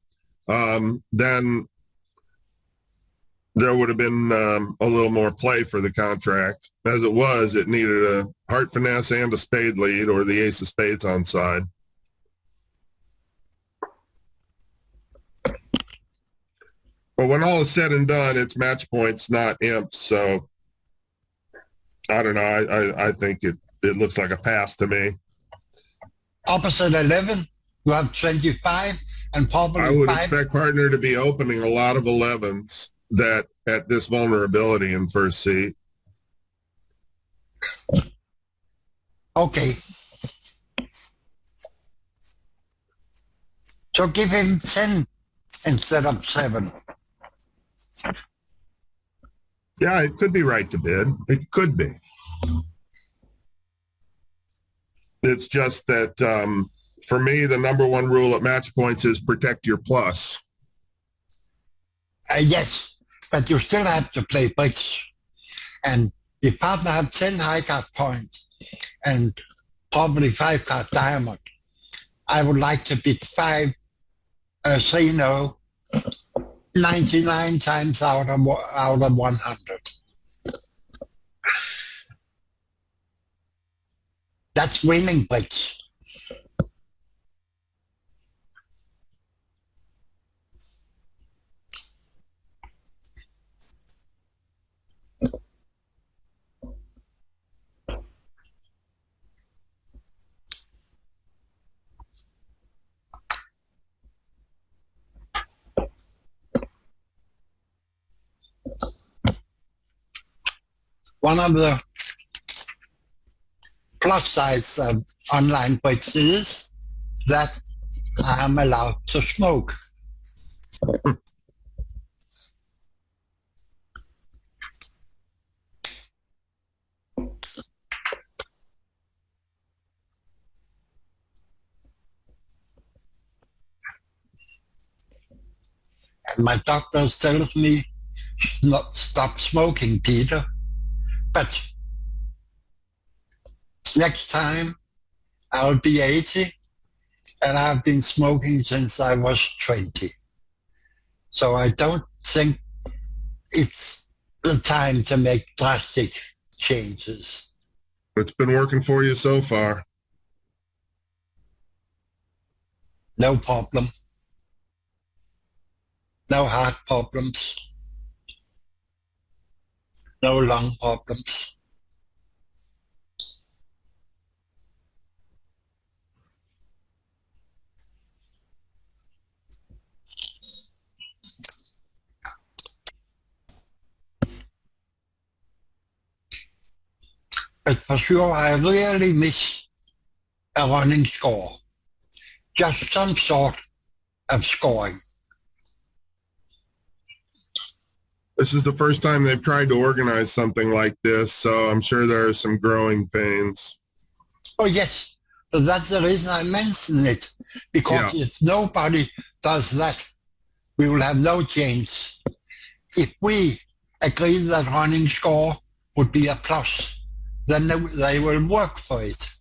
[SPEAKER 2] then there would have been a little more play for the contract. As it was, it needed a heart finesse and a spade lead, or the ace of spades on side. But when all is said and done, it's match points, not imps. So I don't know. I think it looks like a pass to me.
[SPEAKER 3] Opposite 11, you have 25, and probably
[SPEAKER 2] I would
[SPEAKER 3] 5.
[SPEAKER 2] expect partner to be opening a lot of 11s that at this vulnerability in first seat.
[SPEAKER 3] Okay. So give him 10 instead of 7.
[SPEAKER 2] Yeah, it could be right to bid. It could be. It's just that for me, the number 1 rule at match points is protect your plus.
[SPEAKER 3] Yes, but you still have to play bricks. And if partner have 10 high card points and probably 5 card diamond, I would like to bid 5, 3-0, 99 times out of 100. That's winning bricks. One of the plus sides of online bricks is that I am allowed to smoke. And my doctor tells me, not stop smoking, Peter. But next time I'll be 80, and I've been smoking since I was 20. So I don't think it's the time to make drastic changes.
[SPEAKER 2] It's been working for you so far.
[SPEAKER 3] No problem. No heart problems. No lung problems. But for sure, I really miss a running score. Just some sort of scoring.
[SPEAKER 2] This is the first time they've tried to organize something like this, so I'm sure there are some growing pains.
[SPEAKER 3] Oh, yes. But that's the reason I mention it. Because if nobody does that, we will have no chance. If we agree that running score would be a plus, then they will work for it.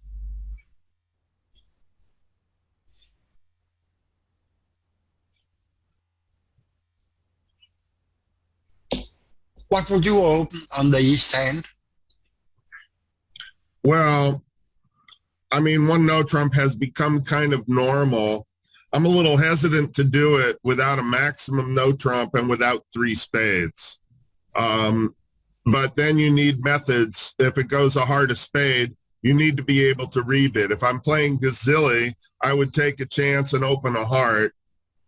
[SPEAKER 3] What would you open on the east hand?
[SPEAKER 2] Well, I mean, 1 no trump has become kind of normal. I'm a little hesitant to do it without a maximum no trump and without 3 spades. But then you need methods. If it goes a heart of spade, you need to be able to rebid. If I'm playing Gazilli, I would take a chance and open a heart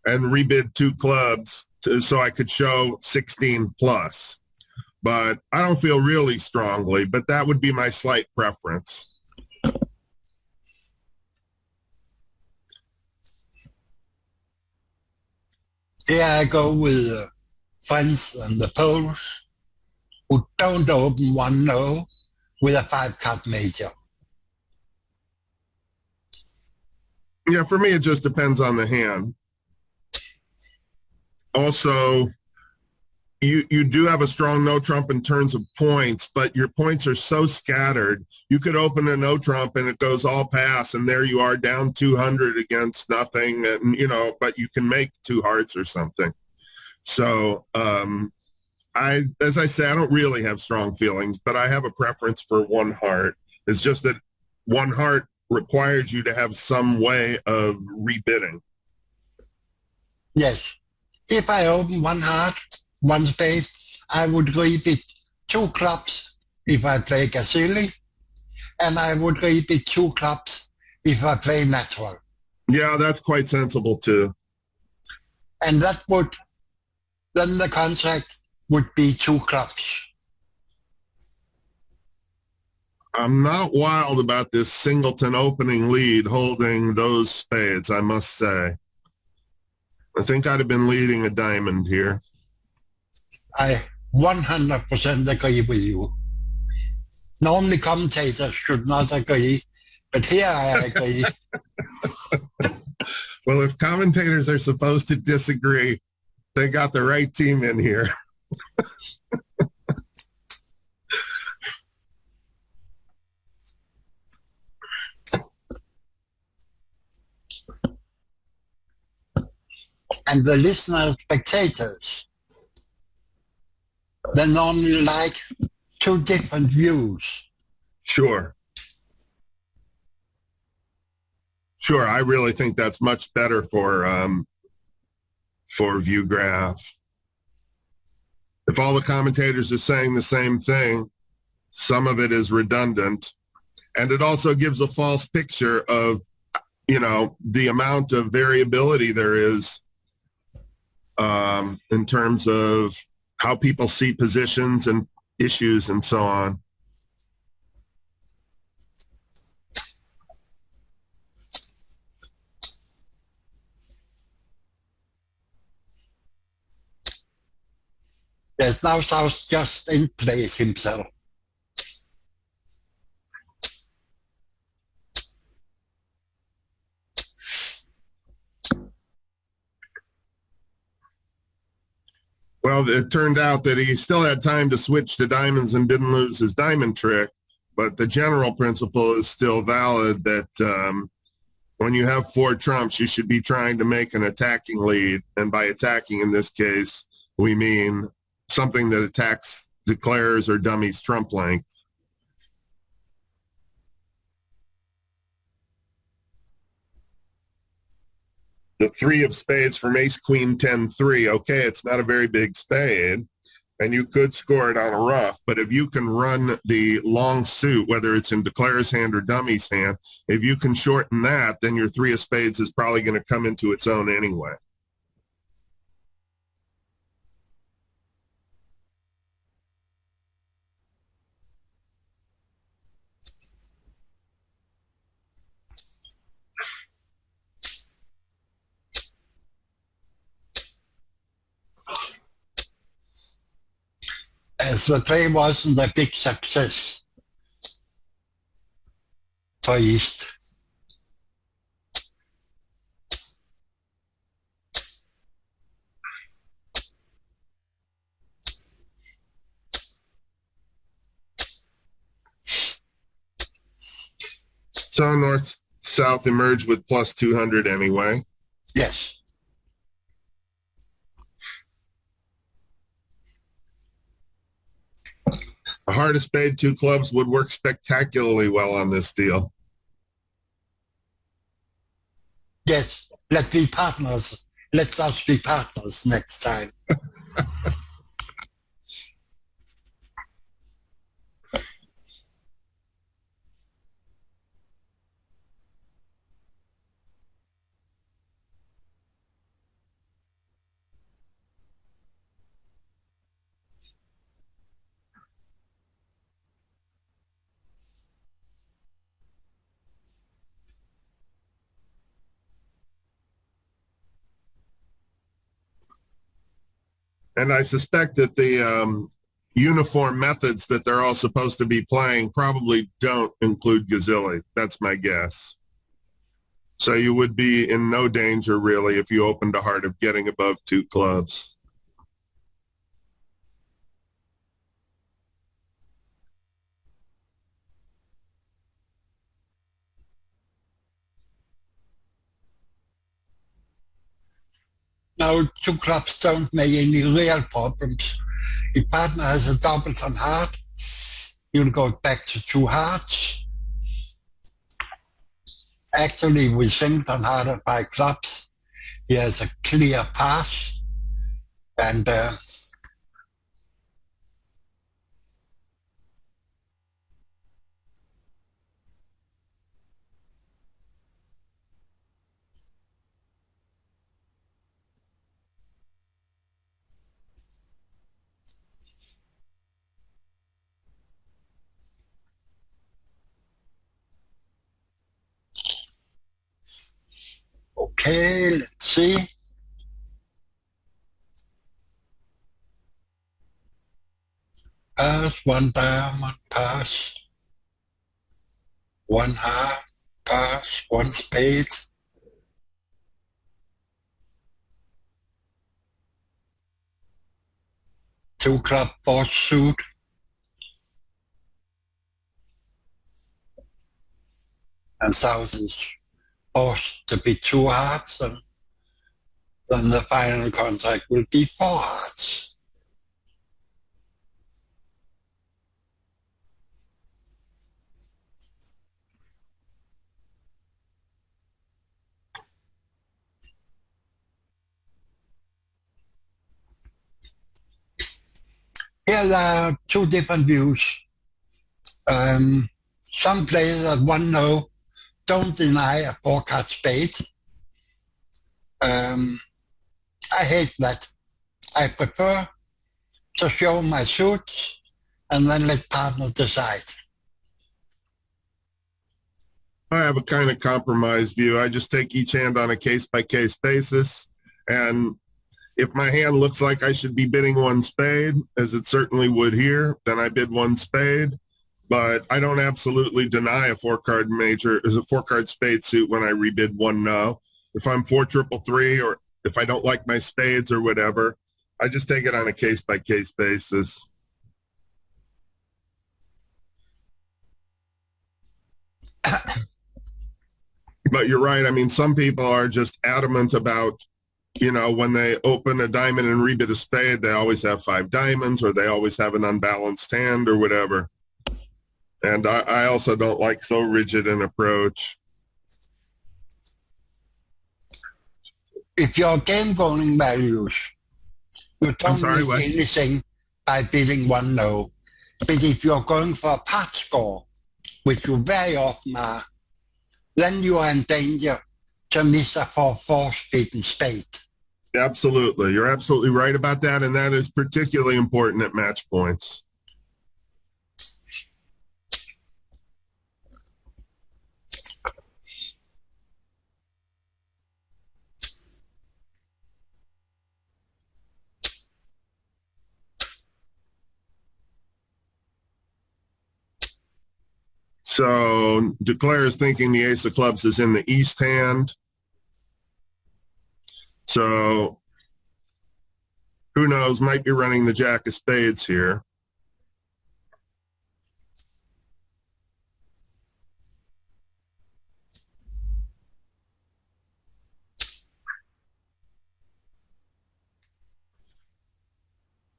[SPEAKER 2] and rebid 2 clubs so I could show 16 plus. But I don't feel really strongly, but that would be my slight preference.
[SPEAKER 3] Here I go with friends and the Poles who don't open 1-0 with a 5-card major.
[SPEAKER 2] Yeah, for me, it just depends on the hand. Also, you do have a strong no trump in terms of points, but your points are so scattered. You could open a no trump and it goes all pass, and there you are down 200 against nothing, and but you can make 2 hearts or something. So, as I say, I don't really have strong feelings, but I have a preference for 1 heart. It's just that 1 heart requires you to have some way of rebidding.
[SPEAKER 3] Yes. If I open 1 heart, 1 spade, I would rebid 2 clubs if I play Gazilli, and I would rebid 2 clubs if I play natural.
[SPEAKER 2] Yeah, that's quite sensible too.
[SPEAKER 3] And that would, then the contract would be 2 clubs.
[SPEAKER 2] I'm not wild about this singleton opening lead holding those spades, I must say. I think I'd have been leading a diamond here.
[SPEAKER 3] I 100% agree with you. Normally commentators should not agree, but here I agree.
[SPEAKER 2] Well, if commentators are supposed to disagree, they got the right team in here.
[SPEAKER 3] And the listener spectators, they normally like 2 different views.
[SPEAKER 2] Sure. Sure, I really think that's much better for view graph. If all the commentators are saying the same thing, some of it is redundant, and it also gives a false picture of, the amount of variability there is in terms of how people see positions and issues and so on.
[SPEAKER 3] Yes, now South just in place himself.
[SPEAKER 2] Well, it turned out that he still had time to switch to diamonds and didn't lose his diamond trick, but the general principle is still valid that when you have 4 trumps, you should be trying to make an attacking lead, and by attacking in this case, we mean something that attacks declares or dummies trump length. The 3 of spades from ace queen 10-3. Okay, it's not a very big spade, and you could score it on a rough, but if you can run the long suit, whether it's in declare's hand or dummy's hand, if you can shorten that, then your 3 of spades is probably going to come into its own anyway.
[SPEAKER 3] As the play wasn't a big success for East.
[SPEAKER 2] So north-south emerged with plus 200 anyway.
[SPEAKER 3] Yes.
[SPEAKER 2] A heart of spade, 2 clubs would work spectacularly well on this deal.
[SPEAKER 3] Yes, Let's be partners. Let us be partners next time.
[SPEAKER 2] And I suspect that the uniform methods that they're all supposed to be playing probably don't include Gazilli. That's my guess. So you would be in no danger, really, if you opened a heart of getting above 2 clubs.
[SPEAKER 3] Now, 2 clubs don't make any real problems. If partner has a double on heart, you'll go back to 2 hearts. Actually, with singleton heart and 5 clubs, he has a clear path. And okay, let's see. Pass, 1 diamond, pass. 1 heart, pass, 1 spade. Two club, boss suit. And thousands forced to be 2 hearts, and then the final contract will be 4 hearts. Here there are 2 different views. Some players that 1-0 don't deny a 4-card spade. I hate that. I prefer to show my suits and then let partner decide.
[SPEAKER 2] I have a kind of compromise view. I just take each hand on a case-by-case basis, and if my hand looks like I should be bidding 1 spade, as it certainly would here, then I bid 1 spade. But I don't absolutely deny a 4-card major, as a 4-card spade suit when I rebid 1-0. If I'm 4-3-3, or if I don't like my spades or whatever, I just take it on a case-by-case basis. But you're right. I mean, some people are just adamant about, you know, when they open a diamond and rebid a spade, they always have 5 diamonds, or they always have an unbalanced hand or whatever. And I also don't like so rigid an approach.
[SPEAKER 3] If your game bowling values, you don't miss anything by bidding 1-0. But if you're going for a part score, which you very often are, then you are in danger to miss a 4-4 beaten spade.
[SPEAKER 2] Absolutely. You're absolutely right about that, and that is particularly important at match points. So Declare is thinking the ace of clubs is in the east hand. So who knows, might be running the jack of spades here.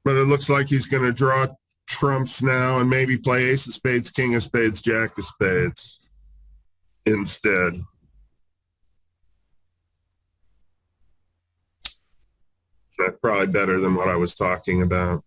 [SPEAKER 2] But it looks like he's going to draw trumps now and maybe play ace of spades, king of spades, jack of spades instead. That's probably better than what I was talking about.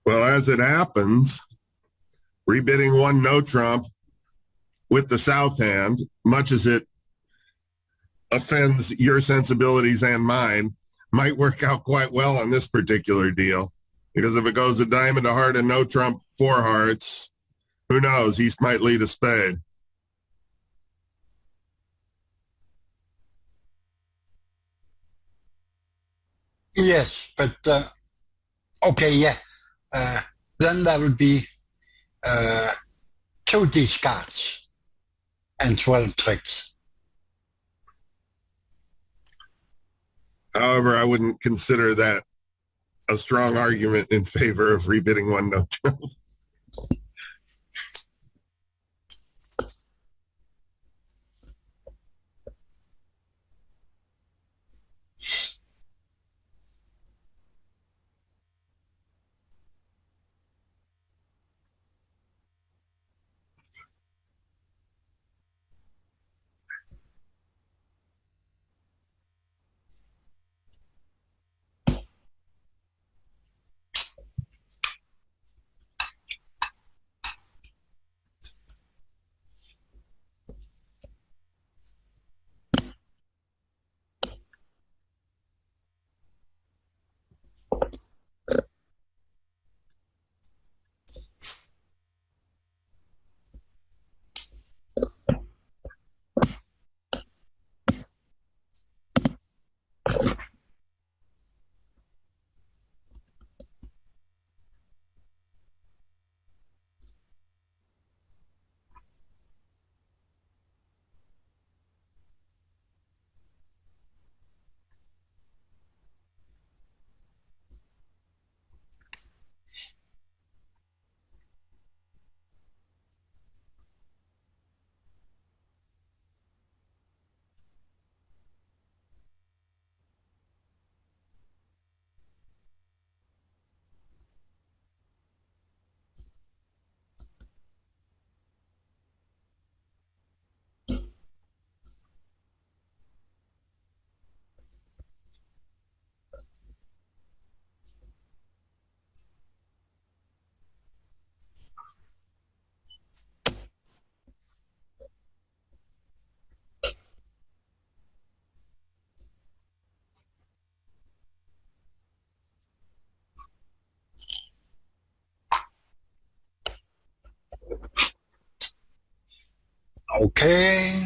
[SPEAKER 2] Well, as it happens, rebidding one no trump with the south hand, much as it offends your sensibilities and mine, might work out quite well on this particular deal. Because if it goes a diamond, a heart, and no trump, four hearts, who knows? East might lead a spade.
[SPEAKER 3] Yes, but okay, yeah. Then there would be 2 discards and 12 tricks.
[SPEAKER 2] However, I wouldn't consider that a strong argument in favor of rebidding one no trump.
[SPEAKER 3] Okay.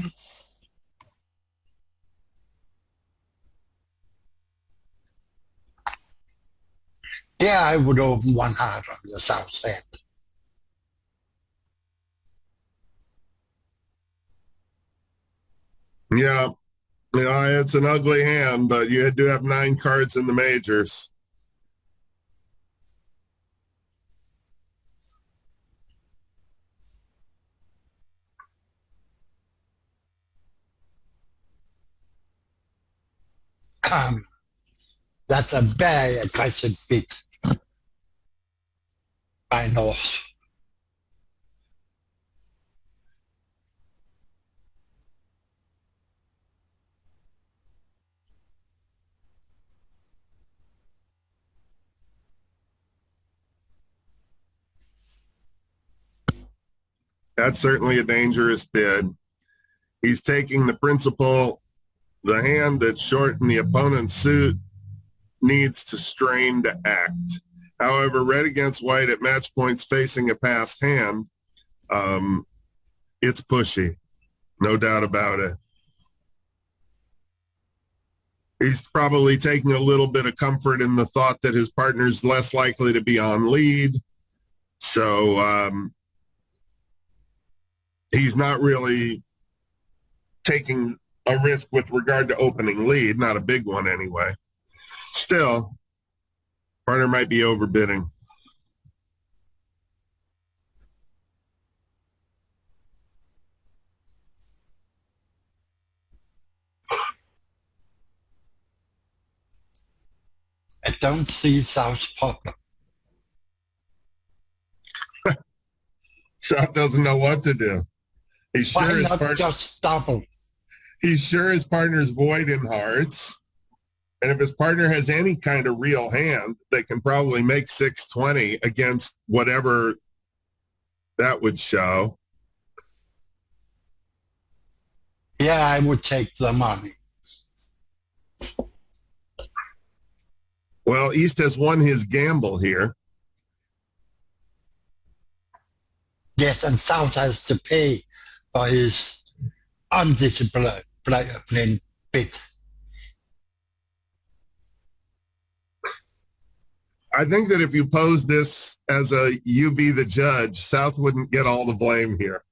[SPEAKER 3] Yeah, I would open 1 heart on the south hand.
[SPEAKER 2] Yeah, Yeah, it's an ugly hand, but you do have 9 cards in the majors.
[SPEAKER 3] That's a very aggressive bit by North.
[SPEAKER 2] That's certainly a dangerous bid. He's taking the principle, the hand that's short in the opponent's suit needs to strain to act. However, red against white at match points facing a passed hand, it's pushy, no doubt about it. He's probably taking a little bit of comfort in the thought that his partner's less likely to be on lead. So he's not really taking a risk with regard to opening lead, not a big one anyway. Still, partner might be overbidding.
[SPEAKER 3] I don't see South's problem.
[SPEAKER 2] South doesn't know what to do. He's sure
[SPEAKER 3] Why
[SPEAKER 2] his
[SPEAKER 3] not just double?
[SPEAKER 2] He's sure his partner's void in hearts. And if his partner has any kind of real hand, they can probably make 620 against whatever that would show.
[SPEAKER 3] Yeah, I would take the money.
[SPEAKER 2] Well, East has won his gamble here.
[SPEAKER 3] Yes, and South has to pay for his undisciplined bid.
[SPEAKER 2] I think that if you pose this as a you be the judge, South wouldn't get all the blame here.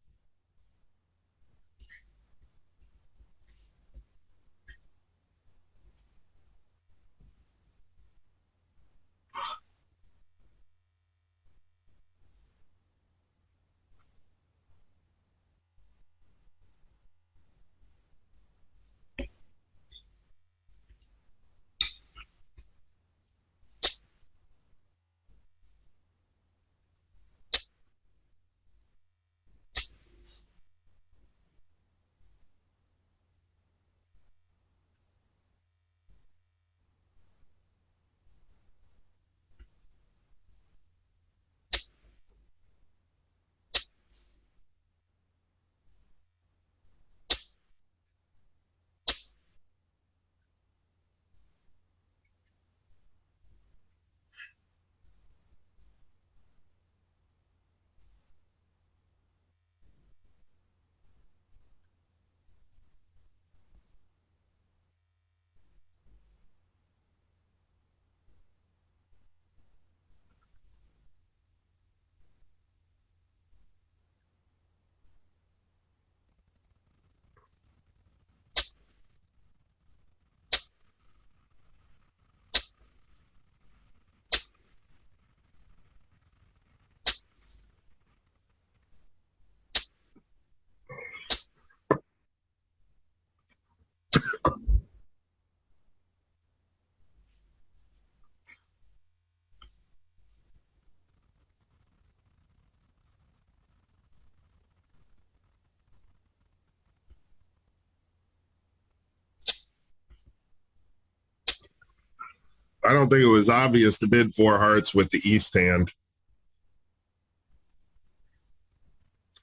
[SPEAKER 2] I don't think it was obvious to bid 4 hearts with the East hand.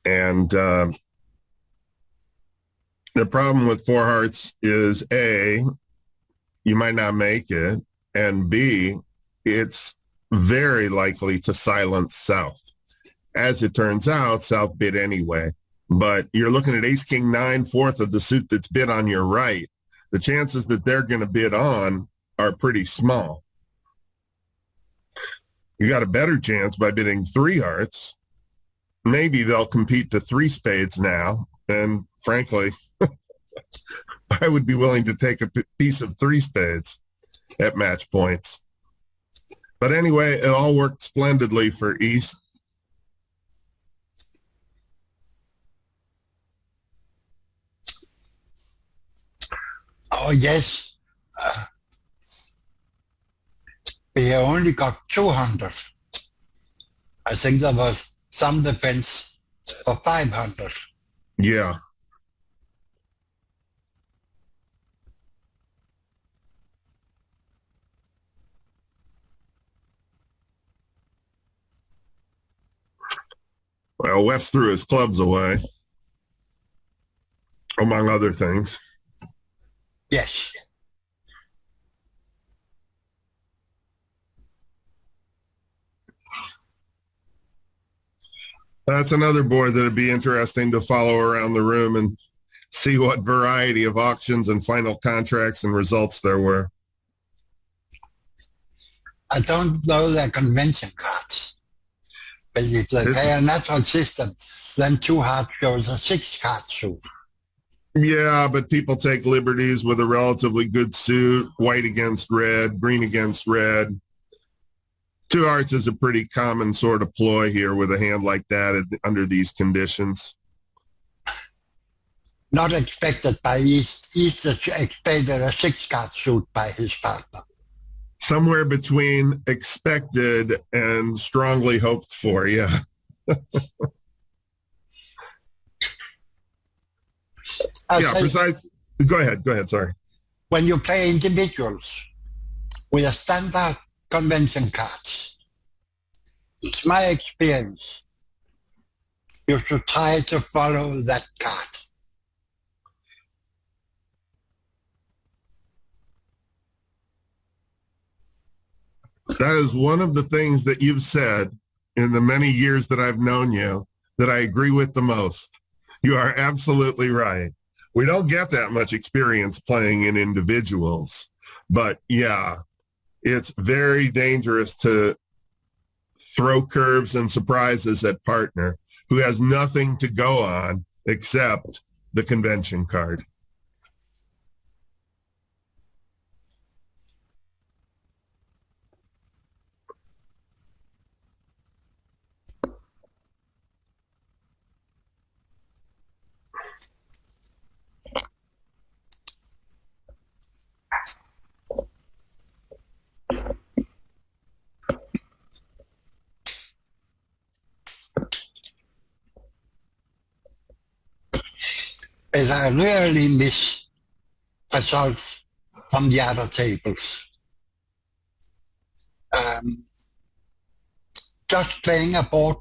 [SPEAKER 2] And the problem with 4 hearts is A, you might not make it, and B, it's very likely to silence South. As it turns out, South bid anyway. But you're looking at ace, king, 9, 4th of the suit that's bid on your right. The chances that they're going to bid on are pretty small. You got a better chance by bidding 3 hearts. Maybe they'll compete to 3 spades now. And frankly, I would be willing to take a piece of 3 spades at match points. But anyway, it all worked splendidly for East.
[SPEAKER 3] Oh, yes. We only got 200. I think there was some defense for 500.
[SPEAKER 2] Yeah. Well, West threw his clubs away, among other things.
[SPEAKER 3] Yes.
[SPEAKER 2] That's another board that would be interesting to follow around the room and see what variety of auctions and final contracts and results there were.
[SPEAKER 3] I don't know the convention cards. But if they play a natural system, then 2 hearts shows a 6-card suit.
[SPEAKER 2] Yeah, but people take liberties with a relatively good suit, white against red, green against red. 2 hearts is a pretty common sort of ploy here with a hand like that under these conditions.
[SPEAKER 3] Not expected by East. East expected a 6-card suit by his partner.
[SPEAKER 2] Somewhere between expected and strongly hoped for, yeah. Yeah, precise. Go ahead, sorry.
[SPEAKER 3] When you play individuals with a standard convention cards, it's my experience, you should try to follow that card.
[SPEAKER 2] That is one of the things that you've said in the many years that I've known you that I agree with the most. You are absolutely right. We don't get that much experience playing in individuals, but yeah, it's very dangerous to throw curves and surprises at partner who has nothing to go on except the convention card.
[SPEAKER 3] And I really miss results from the other tables. Just playing a board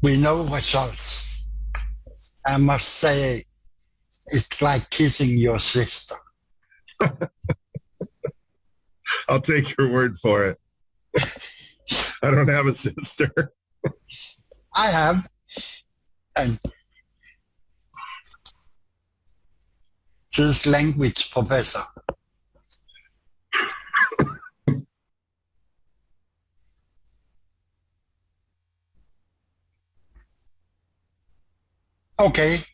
[SPEAKER 3] with no results, I must say, it's like kissing your sister.
[SPEAKER 2] I'll take your word for it. I don't have a sister.
[SPEAKER 3] I have, and she's language professor. Okay,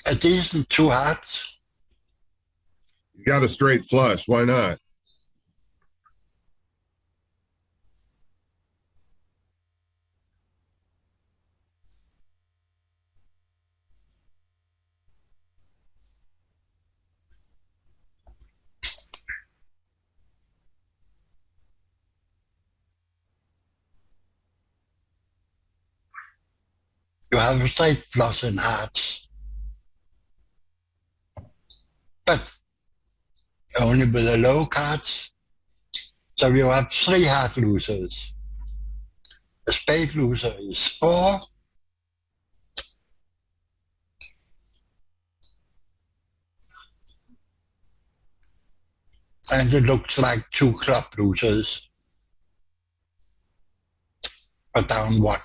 [SPEAKER 3] a decent 2 hearts.
[SPEAKER 2] You got a straight flush. Why not?
[SPEAKER 3] You have a straight flush in hearts. But only with the low cards. So you have 3 heart losers. The spade loser is 4. And it looks like 2 club losers are down 1.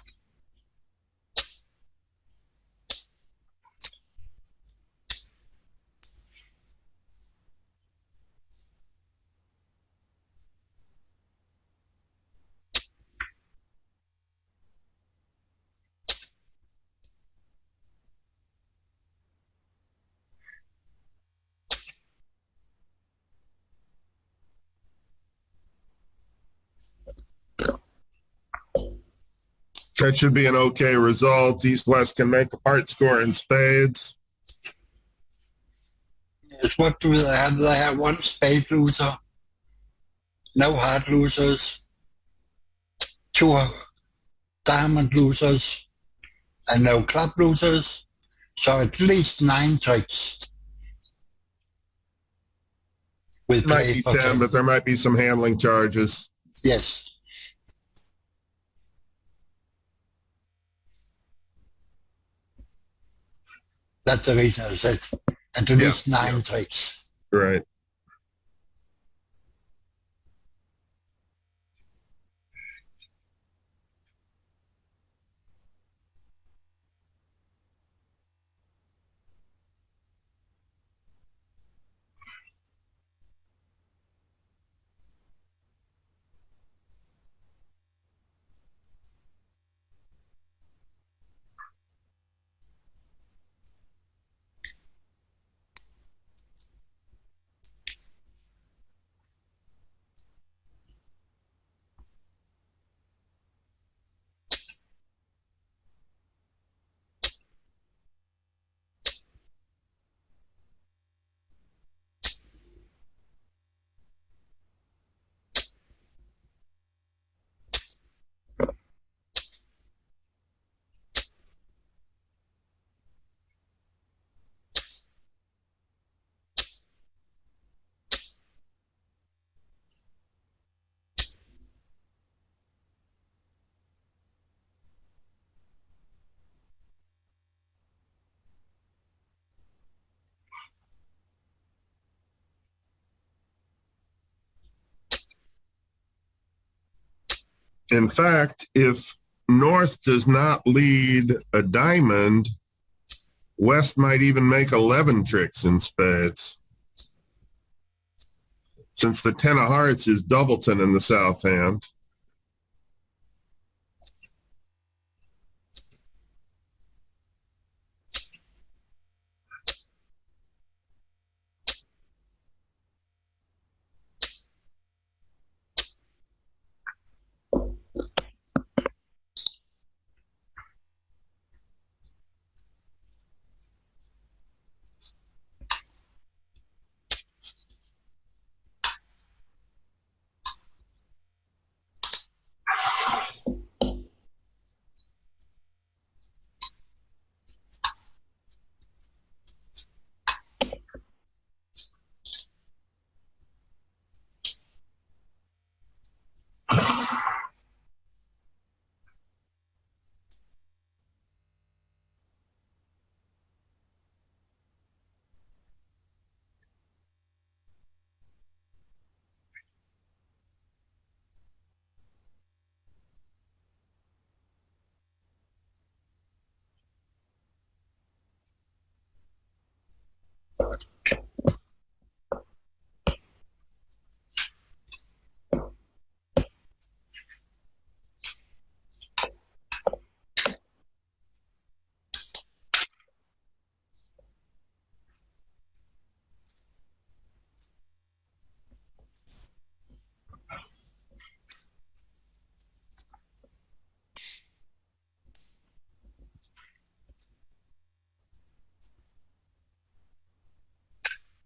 [SPEAKER 2] That should be an okay result. East-West can make a part score in spades.
[SPEAKER 3] Yes, what do they have? They have one spade loser, no heart losers, two diamond losers, and no club losers. So at least 9 tricks with
[SPEAKER 2] Might
[SPEAKER 3] play
[SPEAKER 2] be
[SPEAKER 3] for
[SPEAKER 2] 10, but there might be some handling charges.
[SPEAKER 3] Yes. That's the reason I said at least 9 tricks.
[SPEAKER 2] Right. In fact, if North does not lead a diamond, West might even make 11 tricks in spades. Since the 10 of hearts is doubleton in the south hand.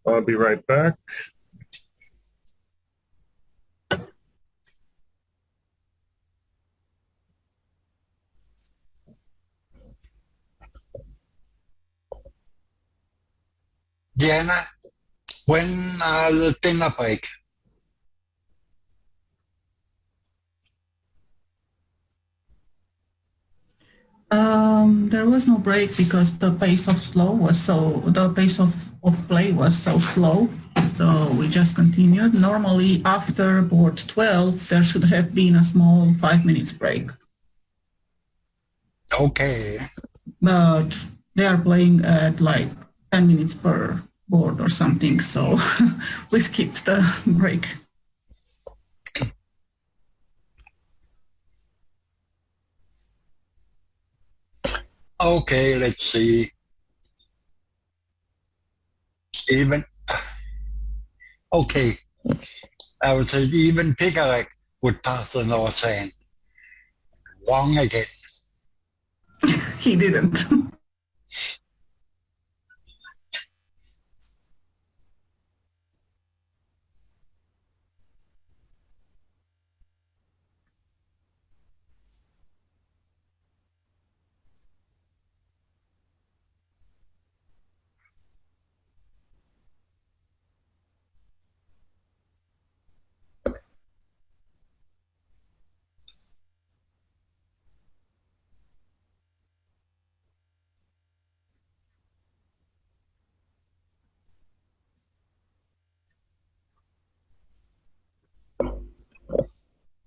[SPEAKER 2] I'll be right back.
[SPEAKER 3] Diana, when the dinner break?
[SPEAKER 1] There was no break because the pace of play was so slow. So we just continued. Normally after board 12, there should have been a small 5 minutes break.
[SPEAKER 3] Okay.
[SPEAKER 1] But they are playing at like 10 minutes per board or something. So we skipped the break.
[SPEAKER 3] Okay, let's see. Even, okay, I would say even Pickerick would pass the north hand. Wrong again.
[SPEAKER 1] he didn't.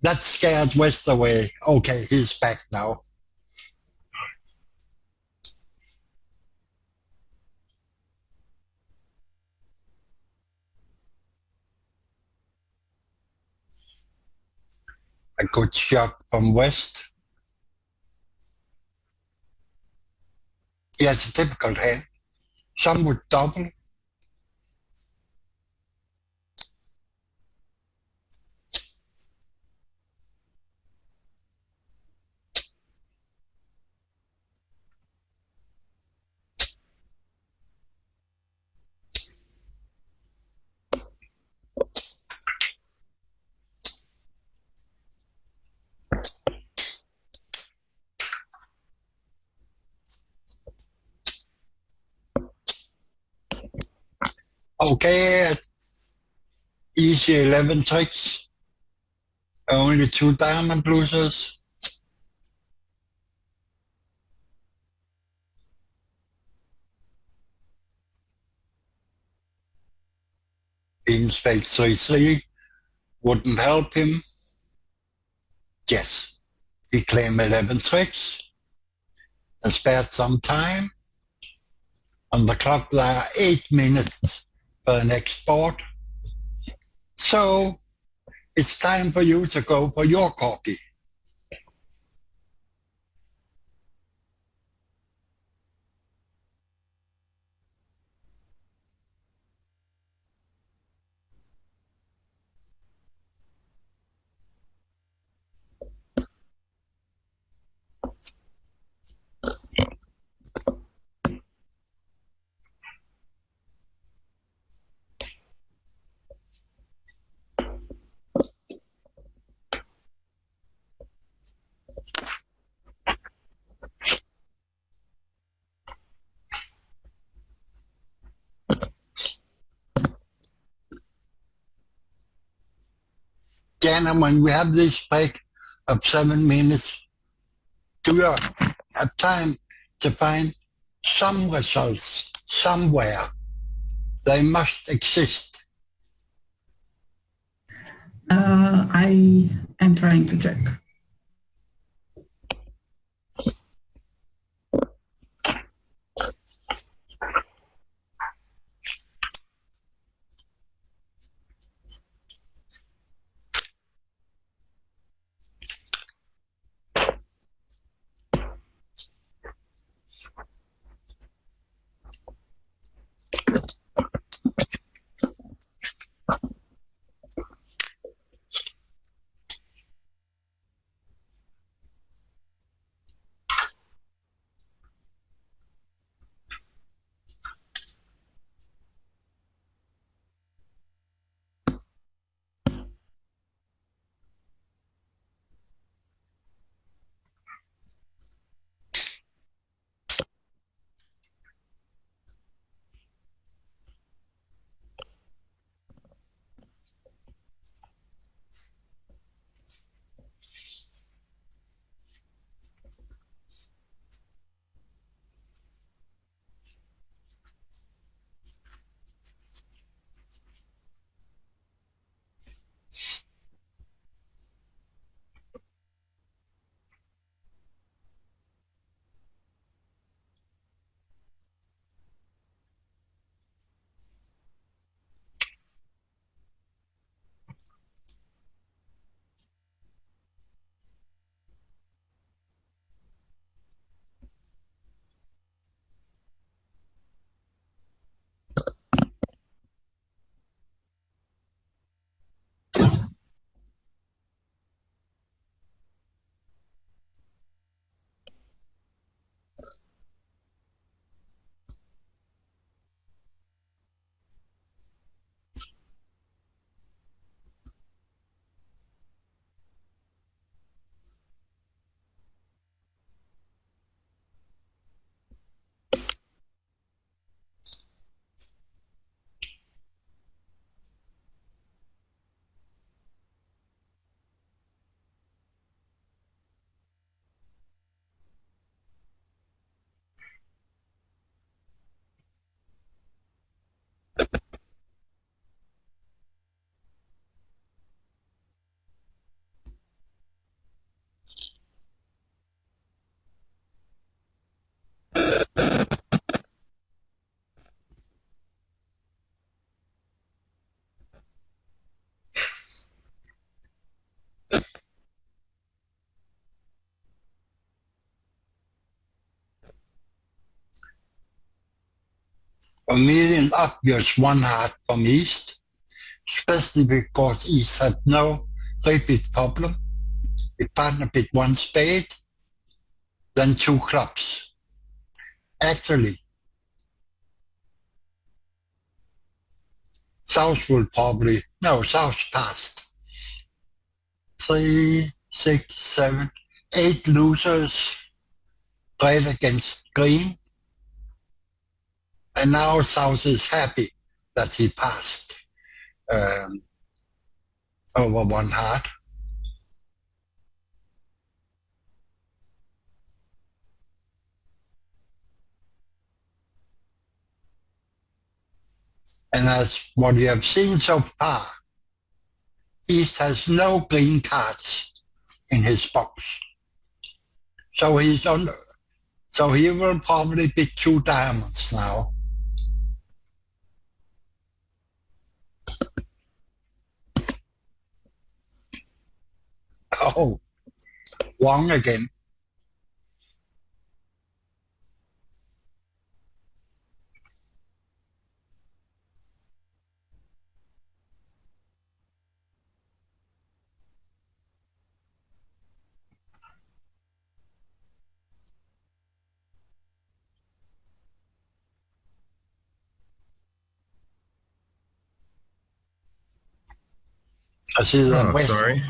[SPEAKER 3] That scared West away. Okay, he's back now. A good shot from West. He has a typical hand. Some would double. Okay, easy 11 tricks. Only 2 diamond losers. Even spade 3-3 wouldn't help him. Yes, he claimed 11 tricks and spared some time. On the clock there are 8 minutes for the next board. So it's time for you to go for your corgi. Gentlemen, we have this break of 7 minutes. Do you have time to find some results somewhere? They must exist.
[SPEAKER 1] I am trying to check.
[SPEAKER 3] For me, an obvious one heart from East, especially because East had no repeat problem. We partnered with one spade, then two clubs. Actually, South passed. 3, 6, 7, 8 losers played against Green. And now South is happy that he passed over one heart. And as what we have seen so far, East has no green cards in his box. So he will probably be 2 diamonds now. Oh, wrong again. I see the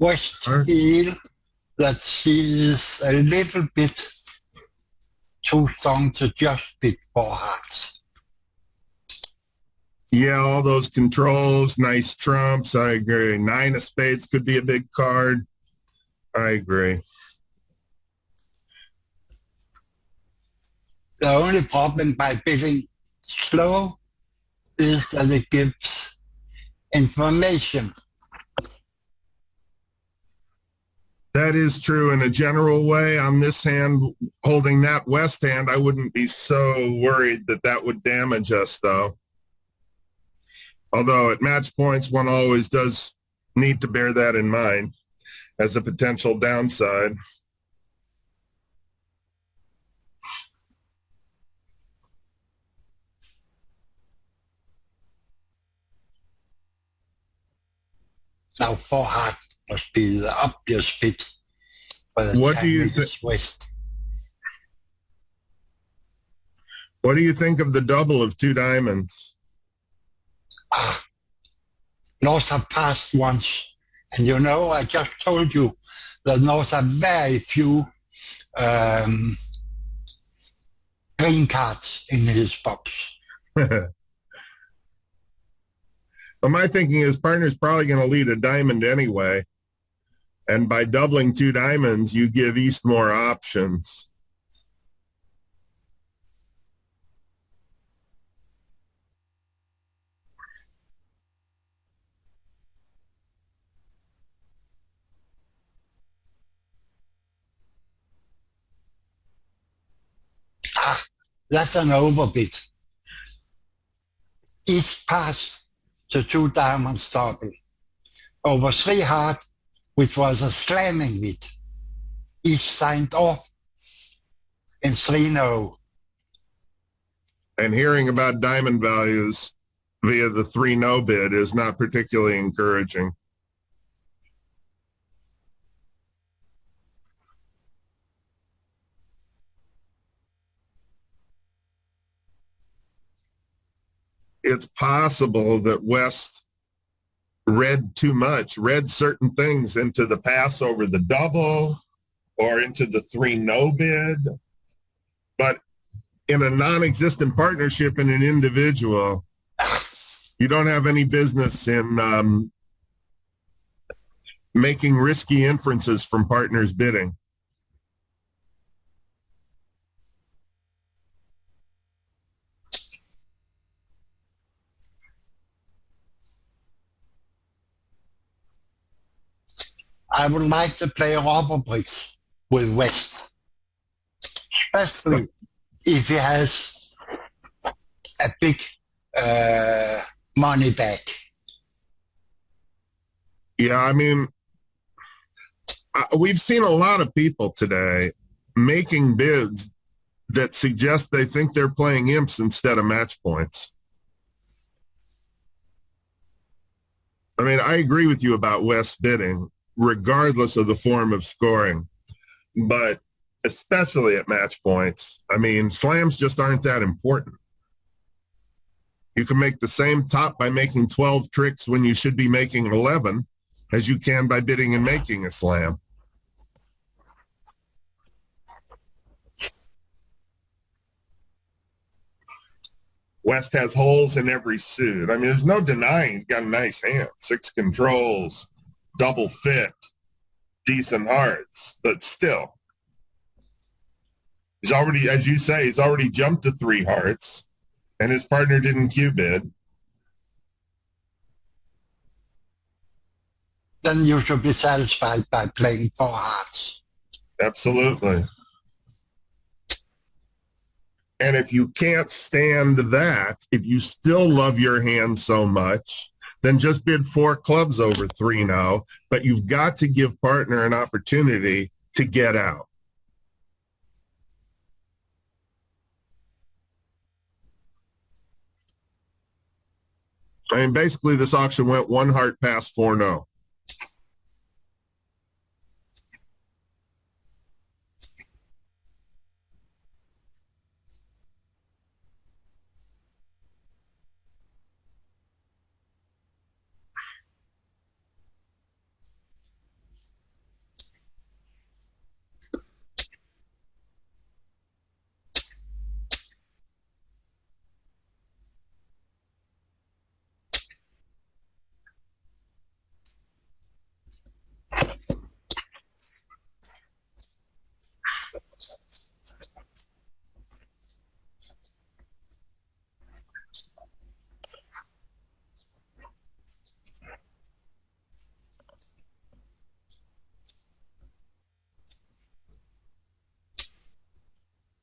[SPEAKER 3] West heel that she is a little bit too strong to just pick 4 hearts.
[SPEAKER 2] Yeah, all those controls, nice trumps. I agree. 9 of spades could be a big card. I agree.
[SPEAKER 3] The only problem by bidding slow is that it gives information.
[SPEAKER 2] That is true in a general way. On this hand, holding that West hand, I wouldn't be so worried that that would damage us, though. Although at match points, one always does need to bear that in mind as a potential downside.
[SPEAKER 3] Now 4 heart must be the obvious bid for the
[SPEAKER 2] What do you
[SPEAKER 3] West.
[SPEAKER 2] What do you think of the double of 2 diamonds?
[SPEAKER 3] North have passed once, and you know, I just told you that North have very few green cards in his box.
[SPEAKER 2] Well, my thinking is partner's probably going to lead a diamond anyway. And by doubling 2 diamonds, you give East more options.
[SPEAKER 3] That's an overbid. Each pass to 2 diamonds double. Over 3 heart, which was a slamming bid. Each signed off in 3-0.
[SPEAKER 2] And hearing about diamond values via the 3-0 bid is not particularly encouraging. It's possible that West read too much, read certain things into the pass over the double or into the 3-0 bid. But in a non-existent partnership in an individual, you don't have any business in making risky inferences from partners bidding.
[SPEAKER 3] I would like to play rubber bricks with West, especially if he has a big money back.
[SPEAKER 2] Yeah, I mean, we've seen a lot of people today making bids that suggest they think they're playing imps instead of match points. I mean, I agree with you about West bidding, regardless of the form of scoring, but especially at match points. I mean, slams just aren't that important. You can make the same top by making 12 tricks when you should be making 11 as you can by bidding and making a slam. West has holes in every suit. I mean, there's no denying he's got a nice hand. 6 controls, double fit, decent hearts, but still. He's already, as you say, he's already jumped to 3 hearts, and his partner didn't Q-bid.
[SPEAKER 3] Then you should be satisfied by playing 4 hearts.
[SPEAKER 2] Absolutely. And if you can't stand that, if you still love your hand so much, then just bid 4 clubs over 3 now. But you've got to give partner an opportunity to get out. I mean, basically, this auction went 1 heart past 4 no.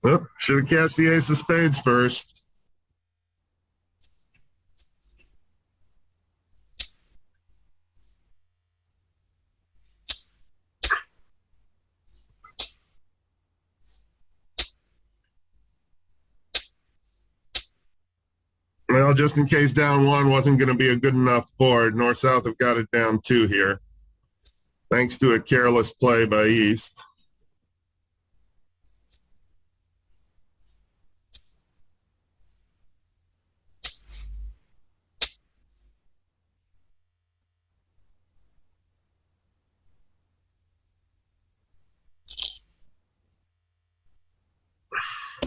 [SPEAKER 2] Well, should have cashed the ace of spades first. Well, just in case down 1 wasn't going to be a good enough board, North-South have got it down 2 here, thanks to a careless play by East.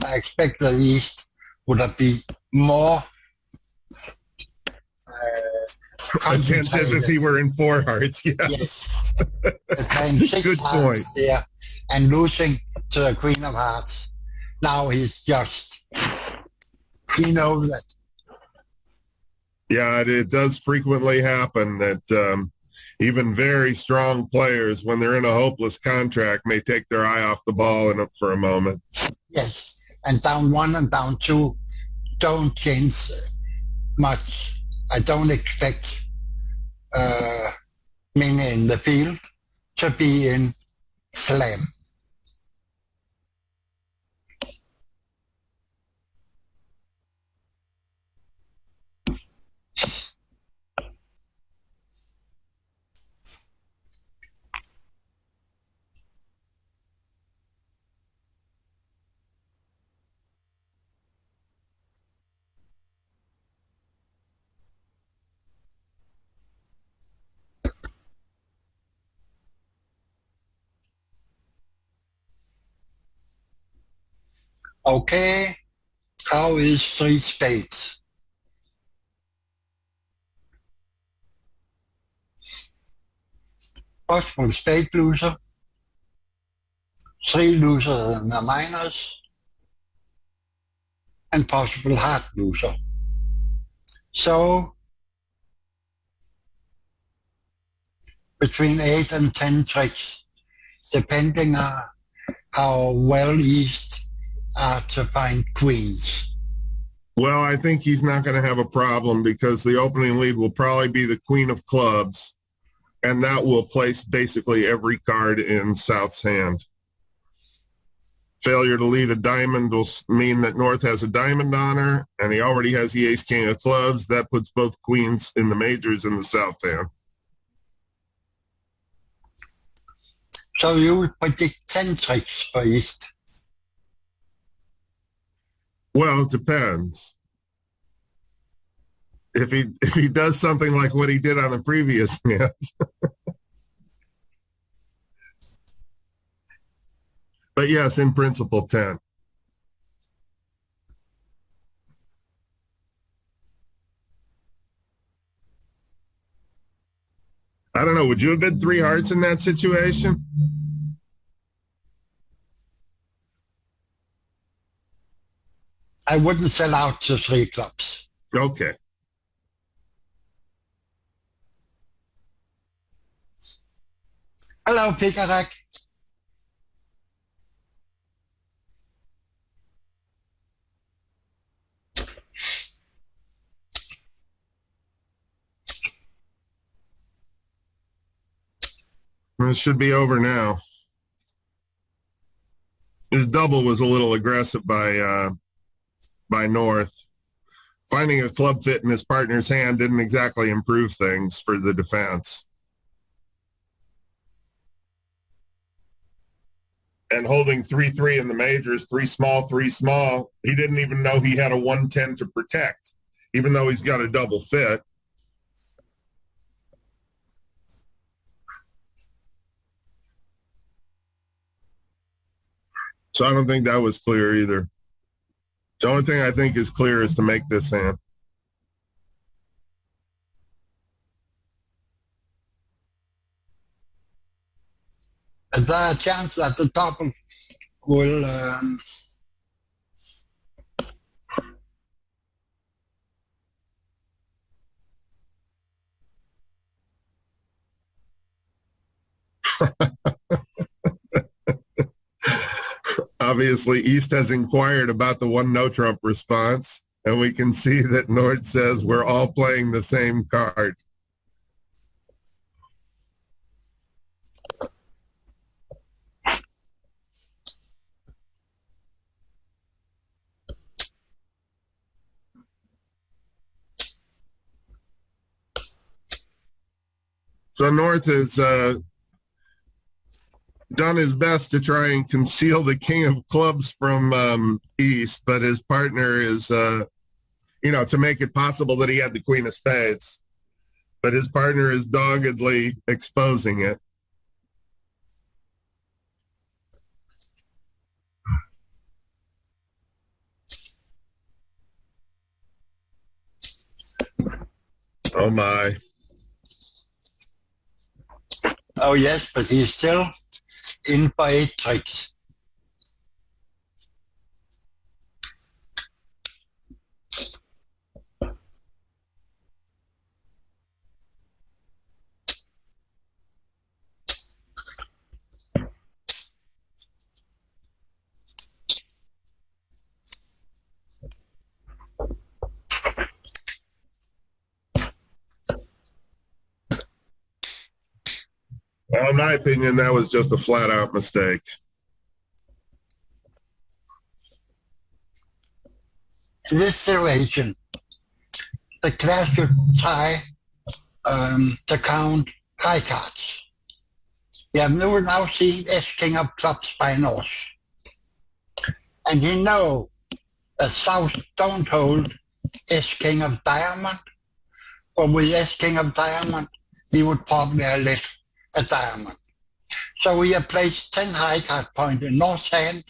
[SPEAKER 3] I expect the East would have been more
[SPEAKER 2] Attentive if he were in 4 hearts, yes.
[SPEAKER 3] Yes. Playing 6
[SPEAKER 2] Good
[SPEAKER 3] hearts
[SPEAKER 2] point.
[SPEAKER 3] there and losing to the Queen of Hearts. Now he's just, he knows that.
[SPEAKER 2] Yeah, it does frequently happen that even very strong players, when they're in a hopeless contract, may take their eye off the ball for a moment.
[SPEAKER 3] Yes, and down 1 and down 2 don't change much. I don't expect Ming in the field to be in slam. Okay, how is 3 spades? Possible spade loser, 3 losers in the minors, and possible heart loser. So, between 8 and 10 tricks, depending on how well East are to find queens.
[SPEAKER 2] Well, I think he's not going to have a problem because the opening lead will probably be the Queen of Clubs, and that will place basically every card in South's hand. Failure to lead a diamond will mean that North has a diamond on her, and he already has the ace king of clubs. That puts both queens in the majors in the south hand.
[SPEAKER 3] So you would predict 10 tricks for East.
[SPEAKER 2] Well, it depends. If he does something like what he did on the previous hand. But yes, in principle, 10. I don't know. Would you have bid 3 hearts in that situation?
[SPEAKER 3] I wouldn't sell out to 3 clubs.
[SPEAKER 2] Okay.
[SPEAKER 3] Hello, Pikarek.
[SPEAKER 2] It should be over now. His double was a little aggressive by North. Finding a club fit in his partner's hand didn't exactly improve things for the defense. And holding 3-3 in the majors, 3 small, he didn't even know he had a 110 to protect, even though he's got a double fit. So I don't think that was clear either. The only thing I think is clear is to make this hand.
[SPEAKER 3] Is there a chance that the double will
[SPEAKER 2] Obviously, East has inquired about the 1 no Trump response, and we can see that Nord says we're all playing the same card. So North has done his best to try and conceal the king of clubs from East, but his partner is, to make it possible that he had the queen of spades. But his partner is doggedly exposing it. Oh my.
[SPEAKER 3] Oh yes, but he's still in for 8 tricks.
[SPEAKER 2] Well, in my opinion, that was just a flat-out mistake.
[SPEAKER 3] In this situation, the class should try to count high cards. We have now seen S-King of clubs by North. And he know that South don't hold S-King of diamond, or with S-King of diamond, he would probably have lit a diamond. So we have placed 10 high card points in North's hand,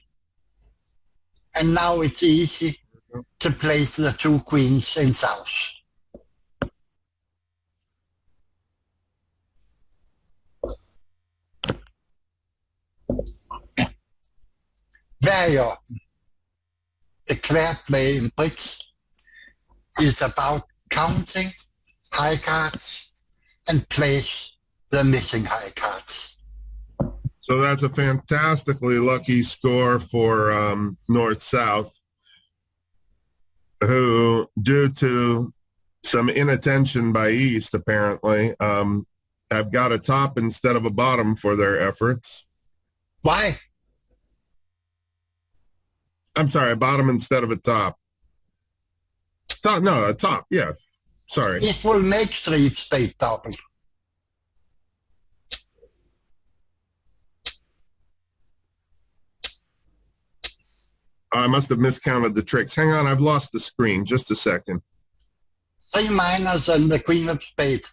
[SPEAKER 3] and now it's easy to place the 2 queens in South. Very often, the clear play in bricks is about counting high cards and place the missing high cards.
[SPEAKER 2] So that's a fantastically lucky score for North-South, who, due to some inattention by East, apparently, have got a top instead of a bottom for their efforts.
[SPEAKER 3] Why?
[SPEAKER 2] I'm sorry, a bottom instead of a top. Top, no, a top, yes. Sorry.
[SPEAKER 3] It will make three spade double.
[SPEAKER 2] I must have miscounted the tricks. Hang on, I've lost the screen. Just a second.
[SPEAKER 3] 3 minors and the queen of spade.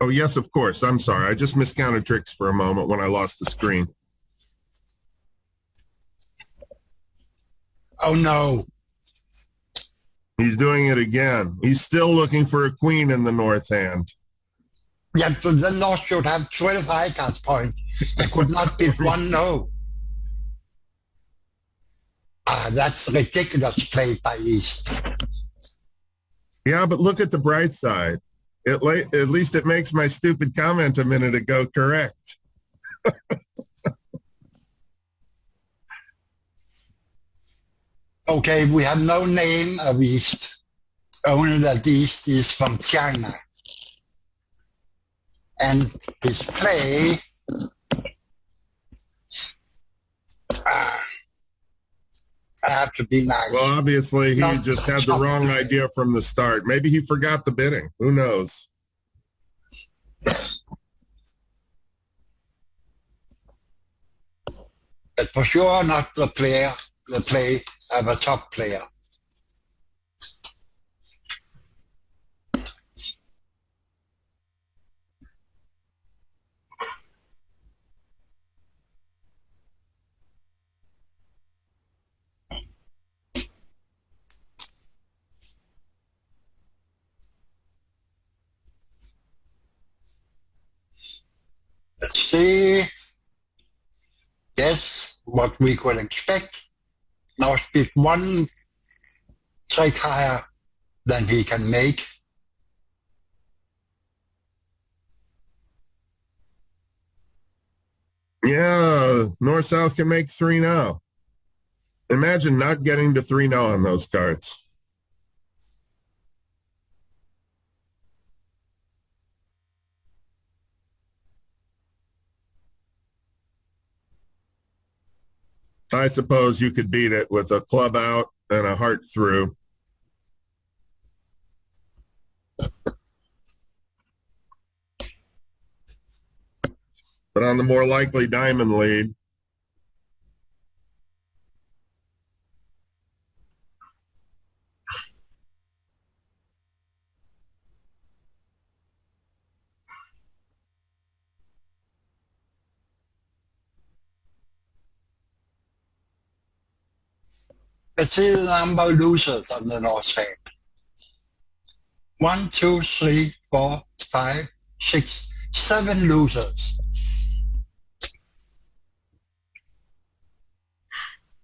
[SPEAKER 2] Oh, yes, of course. I'm sorry. I just miscounted tricks for a moment when I lost the screen.
[SPEAKER 3] Oh, no.
[SPEAKER 2] He's doing it again. He's still looking for a queen in the north hand.
[SPEAKER 3] Yeah, but the North should have 12 high card points. It could not be 1 no. That's ridiculous play by East.
[SPEAKER 2] Yeah, but look at the bright side. At least it makes my stupid comment a minute ago correct.
[SPEAKER 3] Okay, we have no name of East. Only that East is from China. And his play I have to be nice.
[SPEAKER 2] Well, obviously, he just had the wrong idea from the start. Maybe he forgot the bidding. Who knows?
[SPEAKER 3] But for sure not the play of a top player. Let's see. Yes, what we could expect. Now speed 1 trick higher than he can make.
[SPEAKER 2] Yeah, north-south can make 3 now. Imagine not getting to 3 now on those cards. I suppose you could beat it with a club out and a heart through. But on the more likely diamond lead,
[SPEAKER 3] Let's see the number of losers on the north side. 1, 2, 3, 4, 5, 6, 7 losers.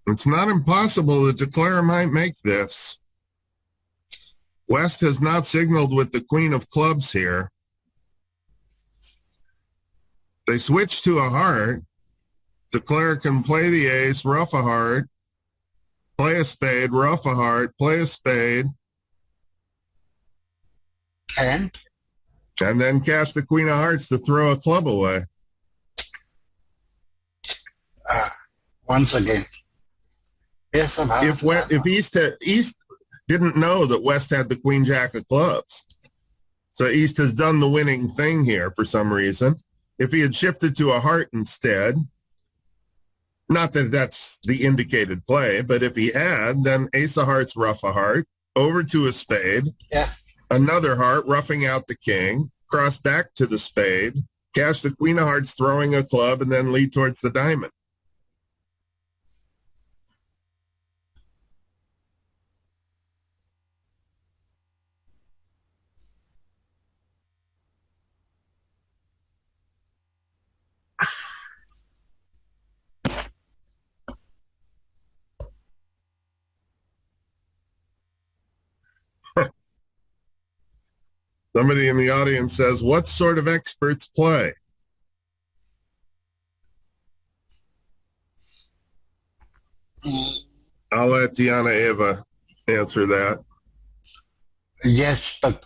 [SPEAKER 2] it's not impossible that declare might make this. West has not signaled with the queen of clubs here. They switch to a heart. Declare can play the ace, ruff a heart, play a spade, ruff a heart, play a spade.
[SPEAKER 3] And
[SPEAKER 2] then cash the queen of hearts to throw a club away.
[SPEAKER 3] once again, yes,
[SPEAKER 2] If East didn't know that West had the queen jack of clubs, so East has done the winning thing here for some reason. If he had shifted to a heart instead, not that that's the indicated play, but if he had, then ace of hearts, ruff a heart, over to a spade,
[SPEAKER 3] yeah,
[SPEAKER 2] another heart, roughing out the king, cross back to the spade, cash the queen of hearts, throwing a club, and then lead towards the diamond. Somebody in the audience says, what sort of experts play? I'll let Diana Eva answer that.
[SPEAKER 3] yes, but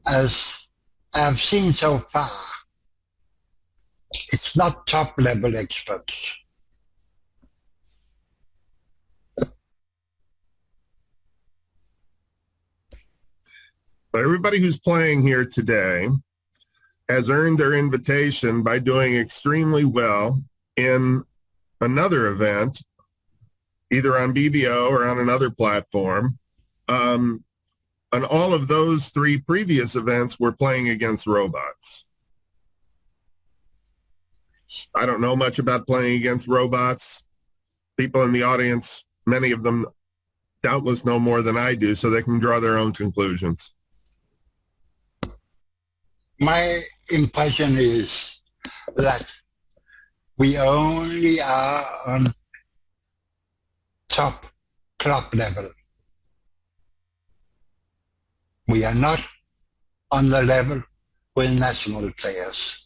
[SPEAKER 3] as I've seen so far, it's It's not top level experts.
[SPEAKER 2] But everybody who's playing here today has earned their invitation by doing extremely well in another event, either on BBO or on another platform. And all of those three previous events were playing against robots. I don't know much about playing against robots. People in the audience, many of them doubtless know more than I do, so they can draw their own conclusions.
[SPEAKER 3] My impression is that we only are on top club level. We are not on the level with national players.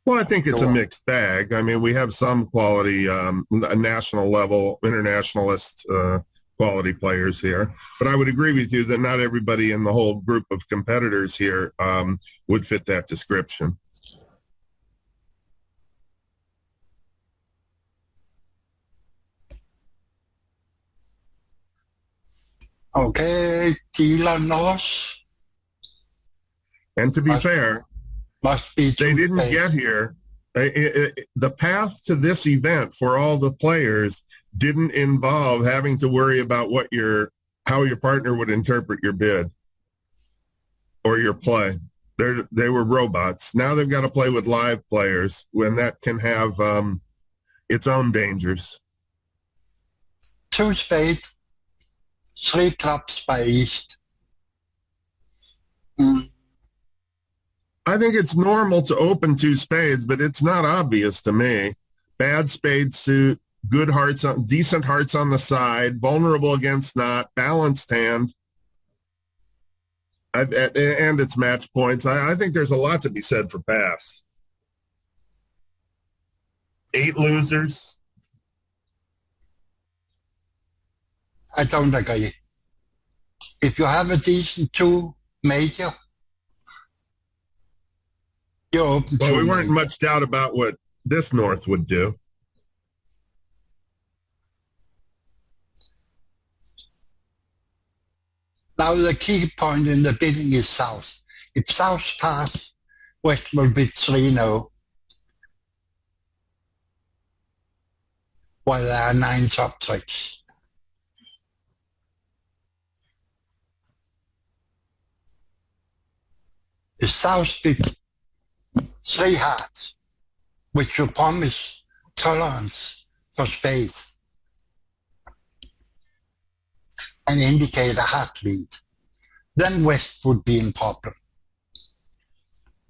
[SPEAKER 2] Well, I think it's a mixed bag. I mean, we have some quality, national level, internationalist quality players here. But I would agree with you that not everybody in the whole group of competitors here would fit that description.
[SPEAKER 3] Okay, Tila North.
[SPEAKER 2] And to be fair,
[SPEAKER 3] must be
[SPEAKER 2] they didn't get here. The path to this event for all the players didn't involve having to worry about how your partner would interpret your bid or your play. They were robots. Now they've got to play with live players when that can have its own dangers.
[SPEAKER 3] 2 spades, 3 clubs by East.
[SPEAKER 2] I think it's normal to open 2 spades, but it's not obvious to me. Bad spade suit, good hearts, decent hearts on the side, vulnerable against not, balanced hand, and it's match points. I think there's a lot to be said for pass. 8 losers.
[SPEAKER 3] I don't agree. If you have a decent 2 major, you're open to.
[SPEAKER 2] Well, we weren't much doubt about what this North would do.
[SPEAKER 3] Now the key point in the bidding is South. If South pass, West will be 3-0. While there are 9 top tricks. If South bid 3 hearts, which will promise tolerance for space and indicate a heart lead, then West would be in problem.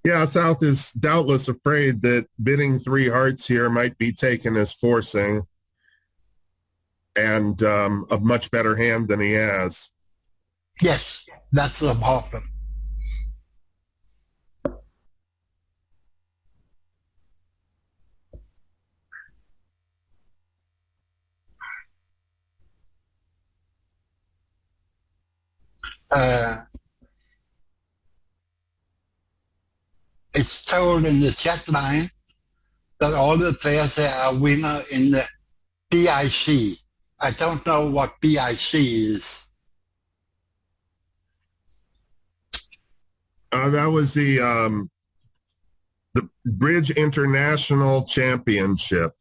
[SPEAKER 2] Yeah, South is doubtless afraid that bidding 3 hearts here might be taken as forcing and a much better hand than he has.
[SPEAKER 3] Yes, that's the problem. It's told in the chat line that all the players there are winner in the BIC. I don't know what BIC is.
[SPEAKER 2] That was the Bridge International Championship.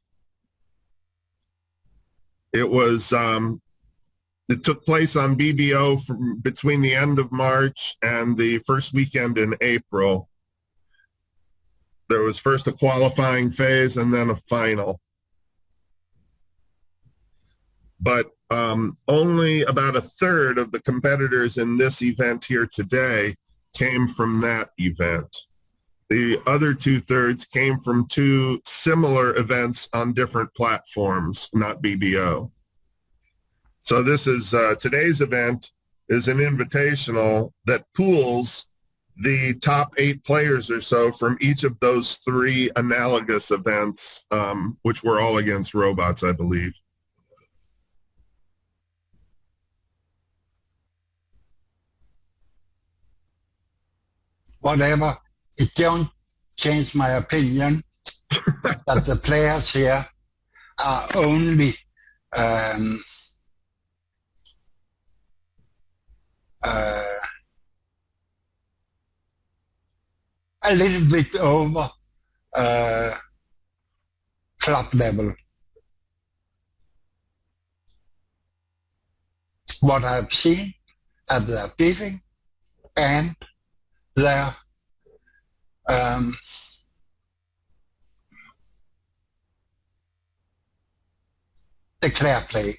[SPEAKER 2] It was it took place on BBO between the end of March and the first weekend in April. There was first a qualifying phase and then a final. But only about 1/3 of the competitors in this event here today came from that event. The other 2/3 came from 2 similar events on different platforms, not BBO. So this is today's event is an invitational that pools the top 8 players or so from each of those 3 analogous events, which were all against robots, I believe.
[SPEAKER 3] Whatever, it don't change my opinion that the players here are only a little bit over club level. What I've seen at their bidding and their declare play.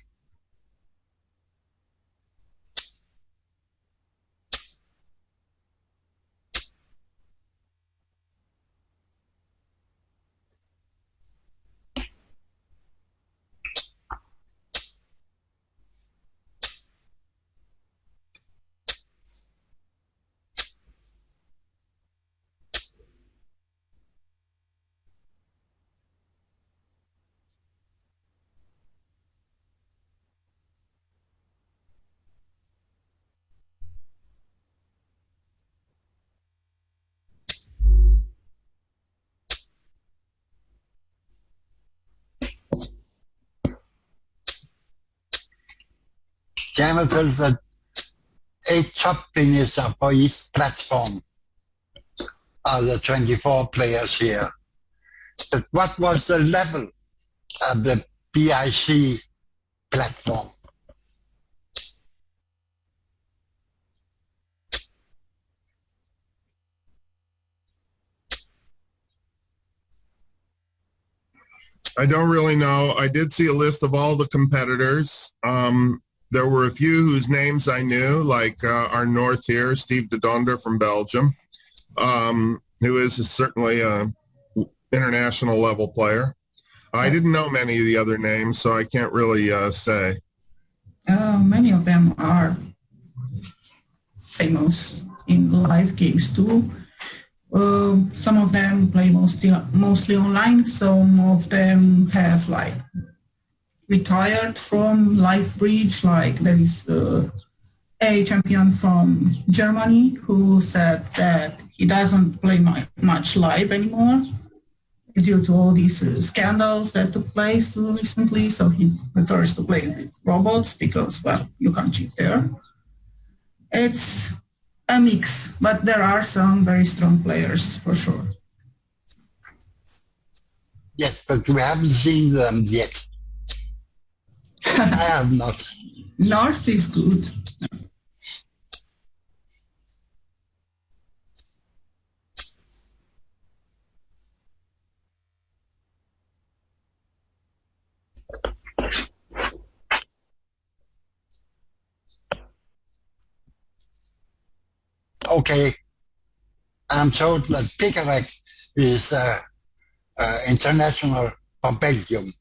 [SPEAKER 3] Channel tells that 8 top finishers for each platform are the 24 players here. But what was the level of the BIC platform?
[SPEAKER 2] I don't really know. I did see a list of all the competitors. There were a few whose names I knew, like our North here, Steve de Donder from Belgium, who is certainly an international level player. I didn't know many of the other names, so I can't really say.
[SPEAKER 1] Many of them are famous in live games too. Some of them play mostly online. Some of them have like retired from live bridge. Like there is a champion from Germany who said that he doesn't play much live anymore due to all these scandals that took place recently. So he prefers to play with robots because, well, you can't cheat there. It's a mix, but there are some very strong players for sure.
[SPEAKER 3] Yes, but we haven't seen them yet. I have not.
[SPEAKER 1] North is good.
[SPEAKER 3] Okay, I'm told that Pickerick is international from Belgium,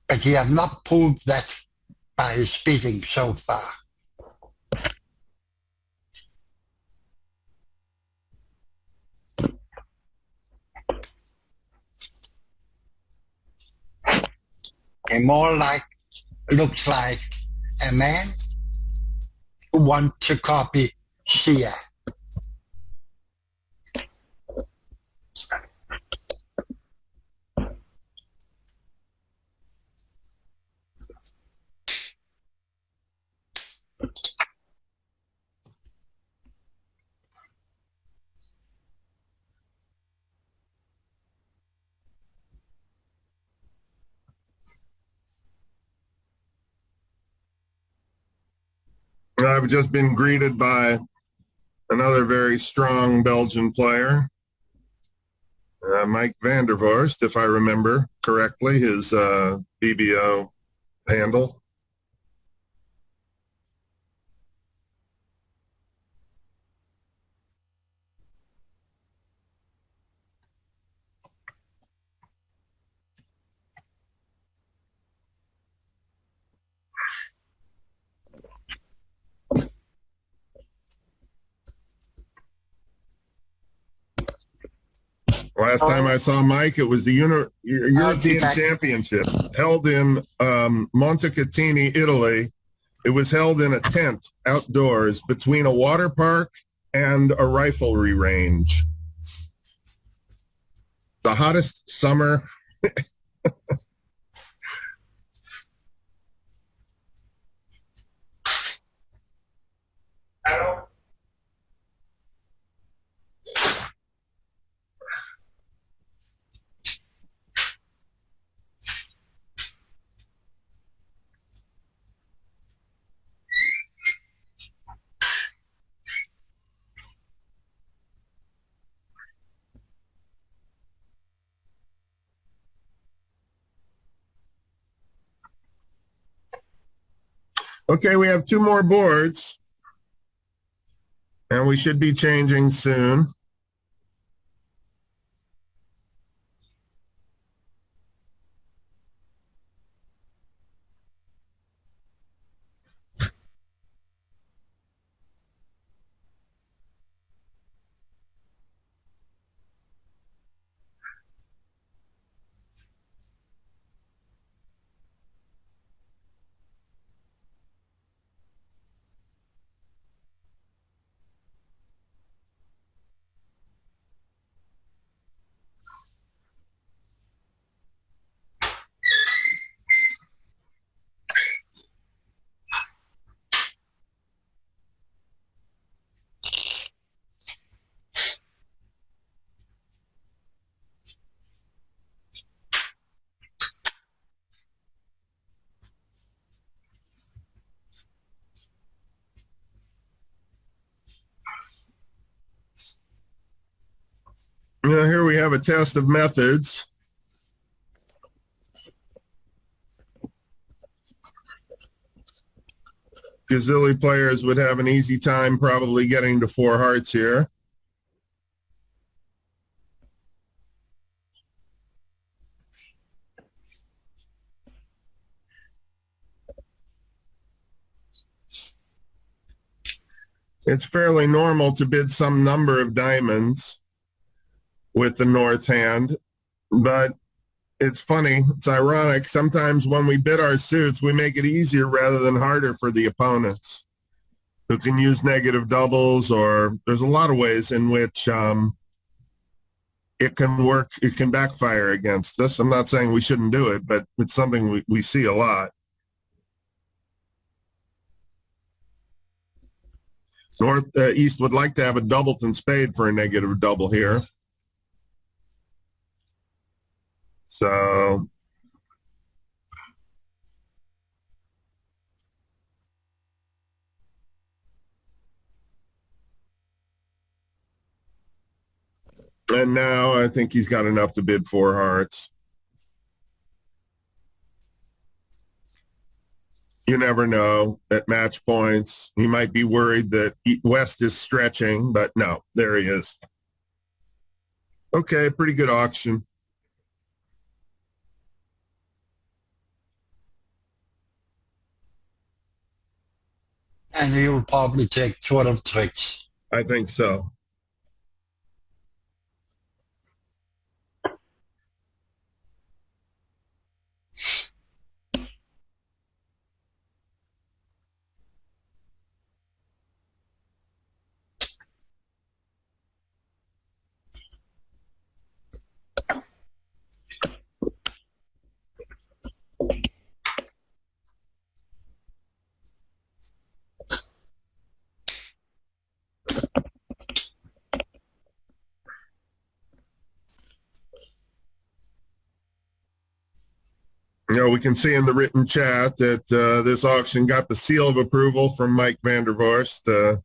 [SPEAKER 3] but he has not proved that by his bidding so far. He more looks like a man who wants to copy Shia.
[SPEAKER 2] I've just been greeted by another very strong Belgian player, Mike van der Vorst, if I remember correctly, his BBO handle. Last time I saw Mike, it was the European Championship held in Montecatini, Italy. It was held in a tent outdoors between a water park and a riflery range. the hottest summer. Okay, we have 2 more boards, and we should be changing soon. Here we have a test of methods. Gazilli players would have an easy time probably getting to 4 hearts here. It's fairly normal to bid some number of diamonds with the north hand, but it's funny, it's ironic. Sometimes when we bid our suits, we make it easier rather than harder for the opponents who can use negative doubles, or there's a lot of ways in which it can work, it can backfire against us. I'm not saying we shouldn't do it, but it's something we see a lot. East would like to have a doubleton spade for a negative double here. So and now I think he's got enough to bid 4 hearts. You never know at match points. He might be worried that West is stretching, but no, there he is. Okay, pretty good auction.
[SPEAKER 3] And he will probably take 12 tricks.
[SPEAKER 2] I think so. You know, we can see in the written chat that this auction got the seal of approval from Mike van der Vorst, the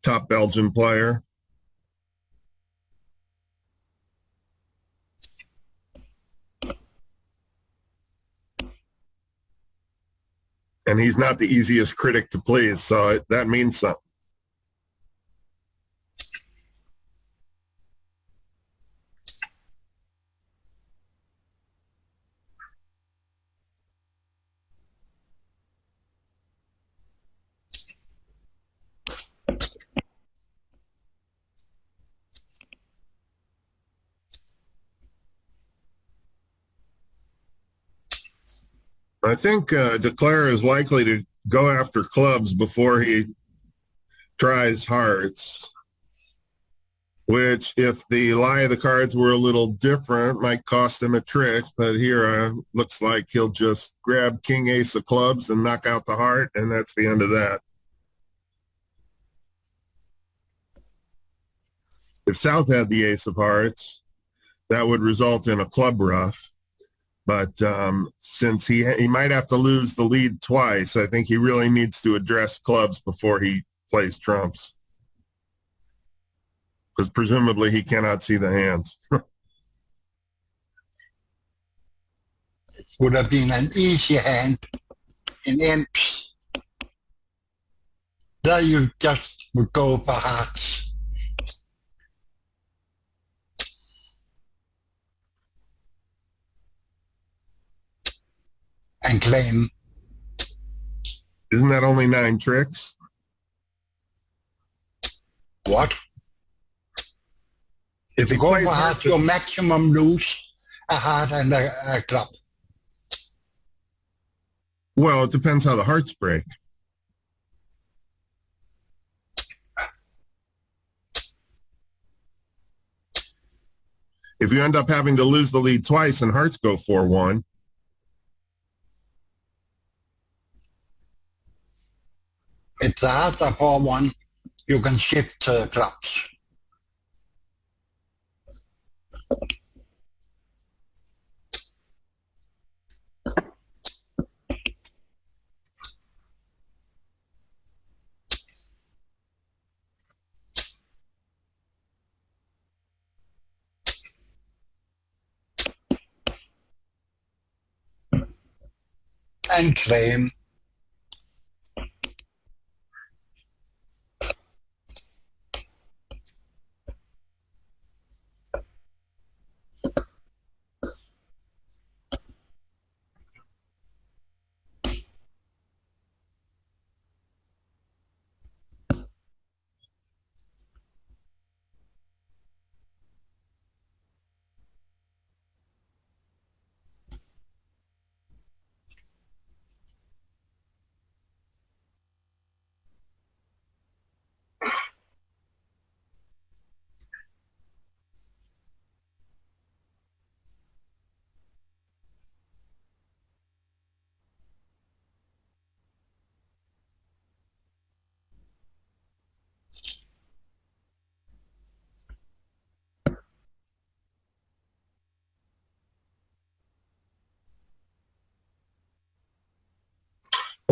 [SPEAKER 2] top Belgian player. And he's not the easiest critic to please, so that means something. I think Declare is likely to go after clubs before he tries hearts. which if the lie of the cards were a little different, might cost him a trick. But here looks like he'll just grab king ace of clubs and knock out the heart, and that's the end of that. If South had the ace of hearts, that would result in a club ruff. But since he might have to lose the lead twice, I think he really needs to address clubs before he plays trumps. Because presumably he cannot see the hands.
[SPEAKER 3] Would have been an easy hand in imps. There you just would go for hearts. And claim.
[SPEAKER 2] Isn't that only 9 tricks?
[SPEAKER 3] What? If you go for hearts, your maximum lose a heart and a club.
[SPEAKER 2] Well, it depends how the hearts break. If you end up having to lose the lead twice and hearts go 4-1,
[SPEAKER 3] if the hearts are 4-1, you can shift to clubs. And claim.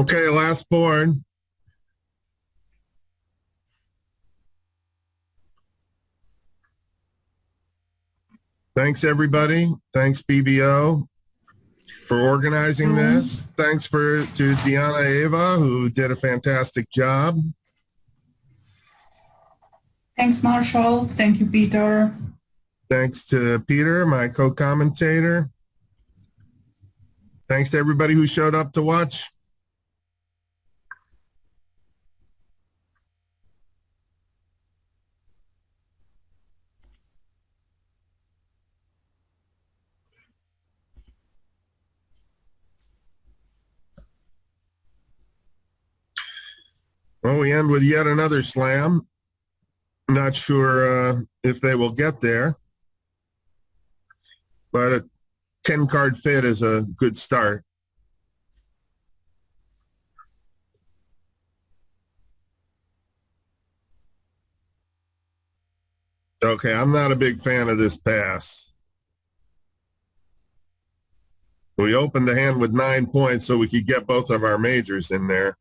[SPEAKER 2] okay, last board. Thanks, everybody. Thanks, BBO, for organizing this. Thanks to Deanna Ava, who did a fantastic job.
[SPEAKER 1] Thanks, Marshall. Thank you, Peter.
[SPEAKER 2] Thanks to Peter, my co-commentator. Thanks to everybody who showed up to watch. Well, we end with yet another slam. Not sure if they will get there, but a 10-card fit is a good start. Okay, I'm not a big fan of this pass. We opened the hand with 9 points so we could get both of our majors in there.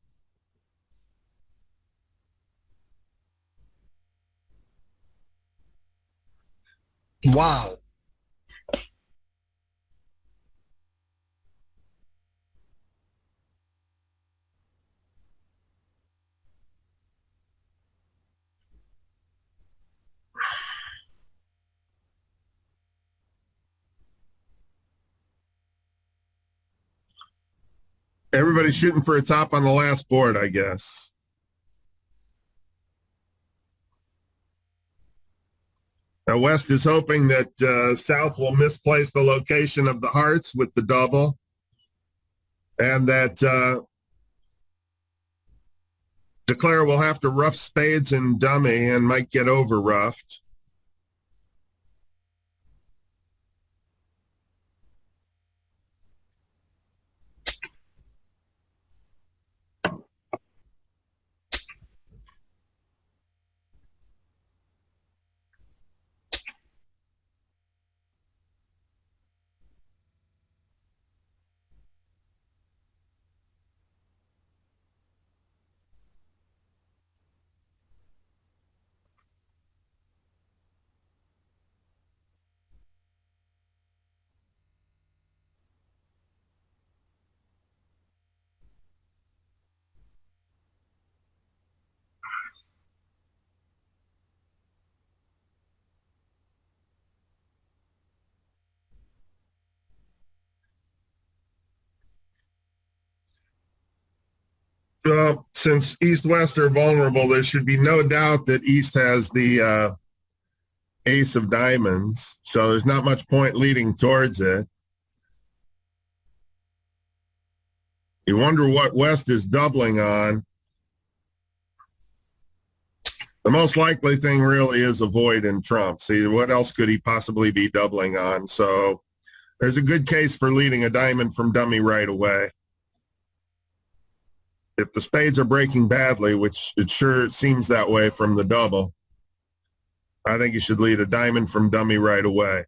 [SPEAKER 3] Wow.
[SPEAKER 2] Everybody's shooting for a top on the last board, I guess. Now, West is hoping that South will misplace the location of the hearts with the double, and that Declare will have to rough spades and dummy and might get over roughed. Well, since East-West are vulnerable, there should be no doubt that East has the ace of diamonds, so there's not much point leading towards it. You wonder what West is doubling on. The most likely thing really is a void in trump. See, what else could he possibly be doubling on? So there's a good case for leading a diamond from dummy right away. If the spades are breaking badly, which it sure seems that way from the double, I think you should lead a diamond from dummy right away.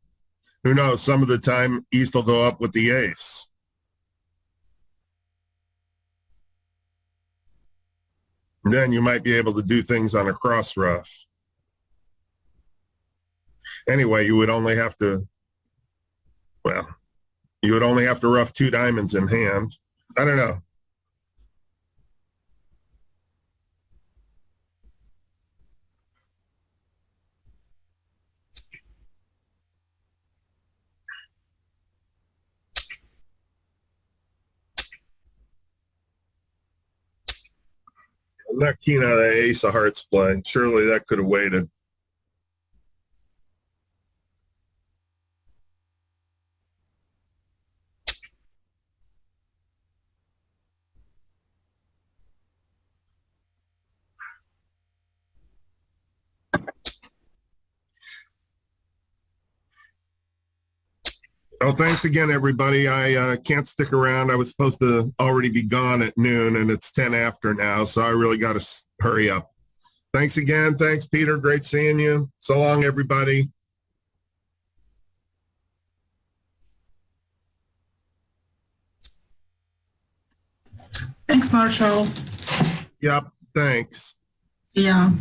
[SPEAKER 2] Who knows? Some of the time, East will go up with the ace. And then you might be able to do things on a cross rough. Anyway, you would only have to, well, you would only have to rough 2 diamonds in hand. I don't know. I'm not keen on the ace of hearts play. Surely that could have waited. Oh, thanks again, everybody. I can't stick around. I was supposed to already be gone at noon, and it's 10 after now, so I really got to hurry up. Thanks again. Thanks, Peter. Great seeing you. So long, everybody.
[SPEAKER 1] Thanks, Marshall.
[SPEAKER 2] Yep, thanks.
[SPEAKER 1] Yeah.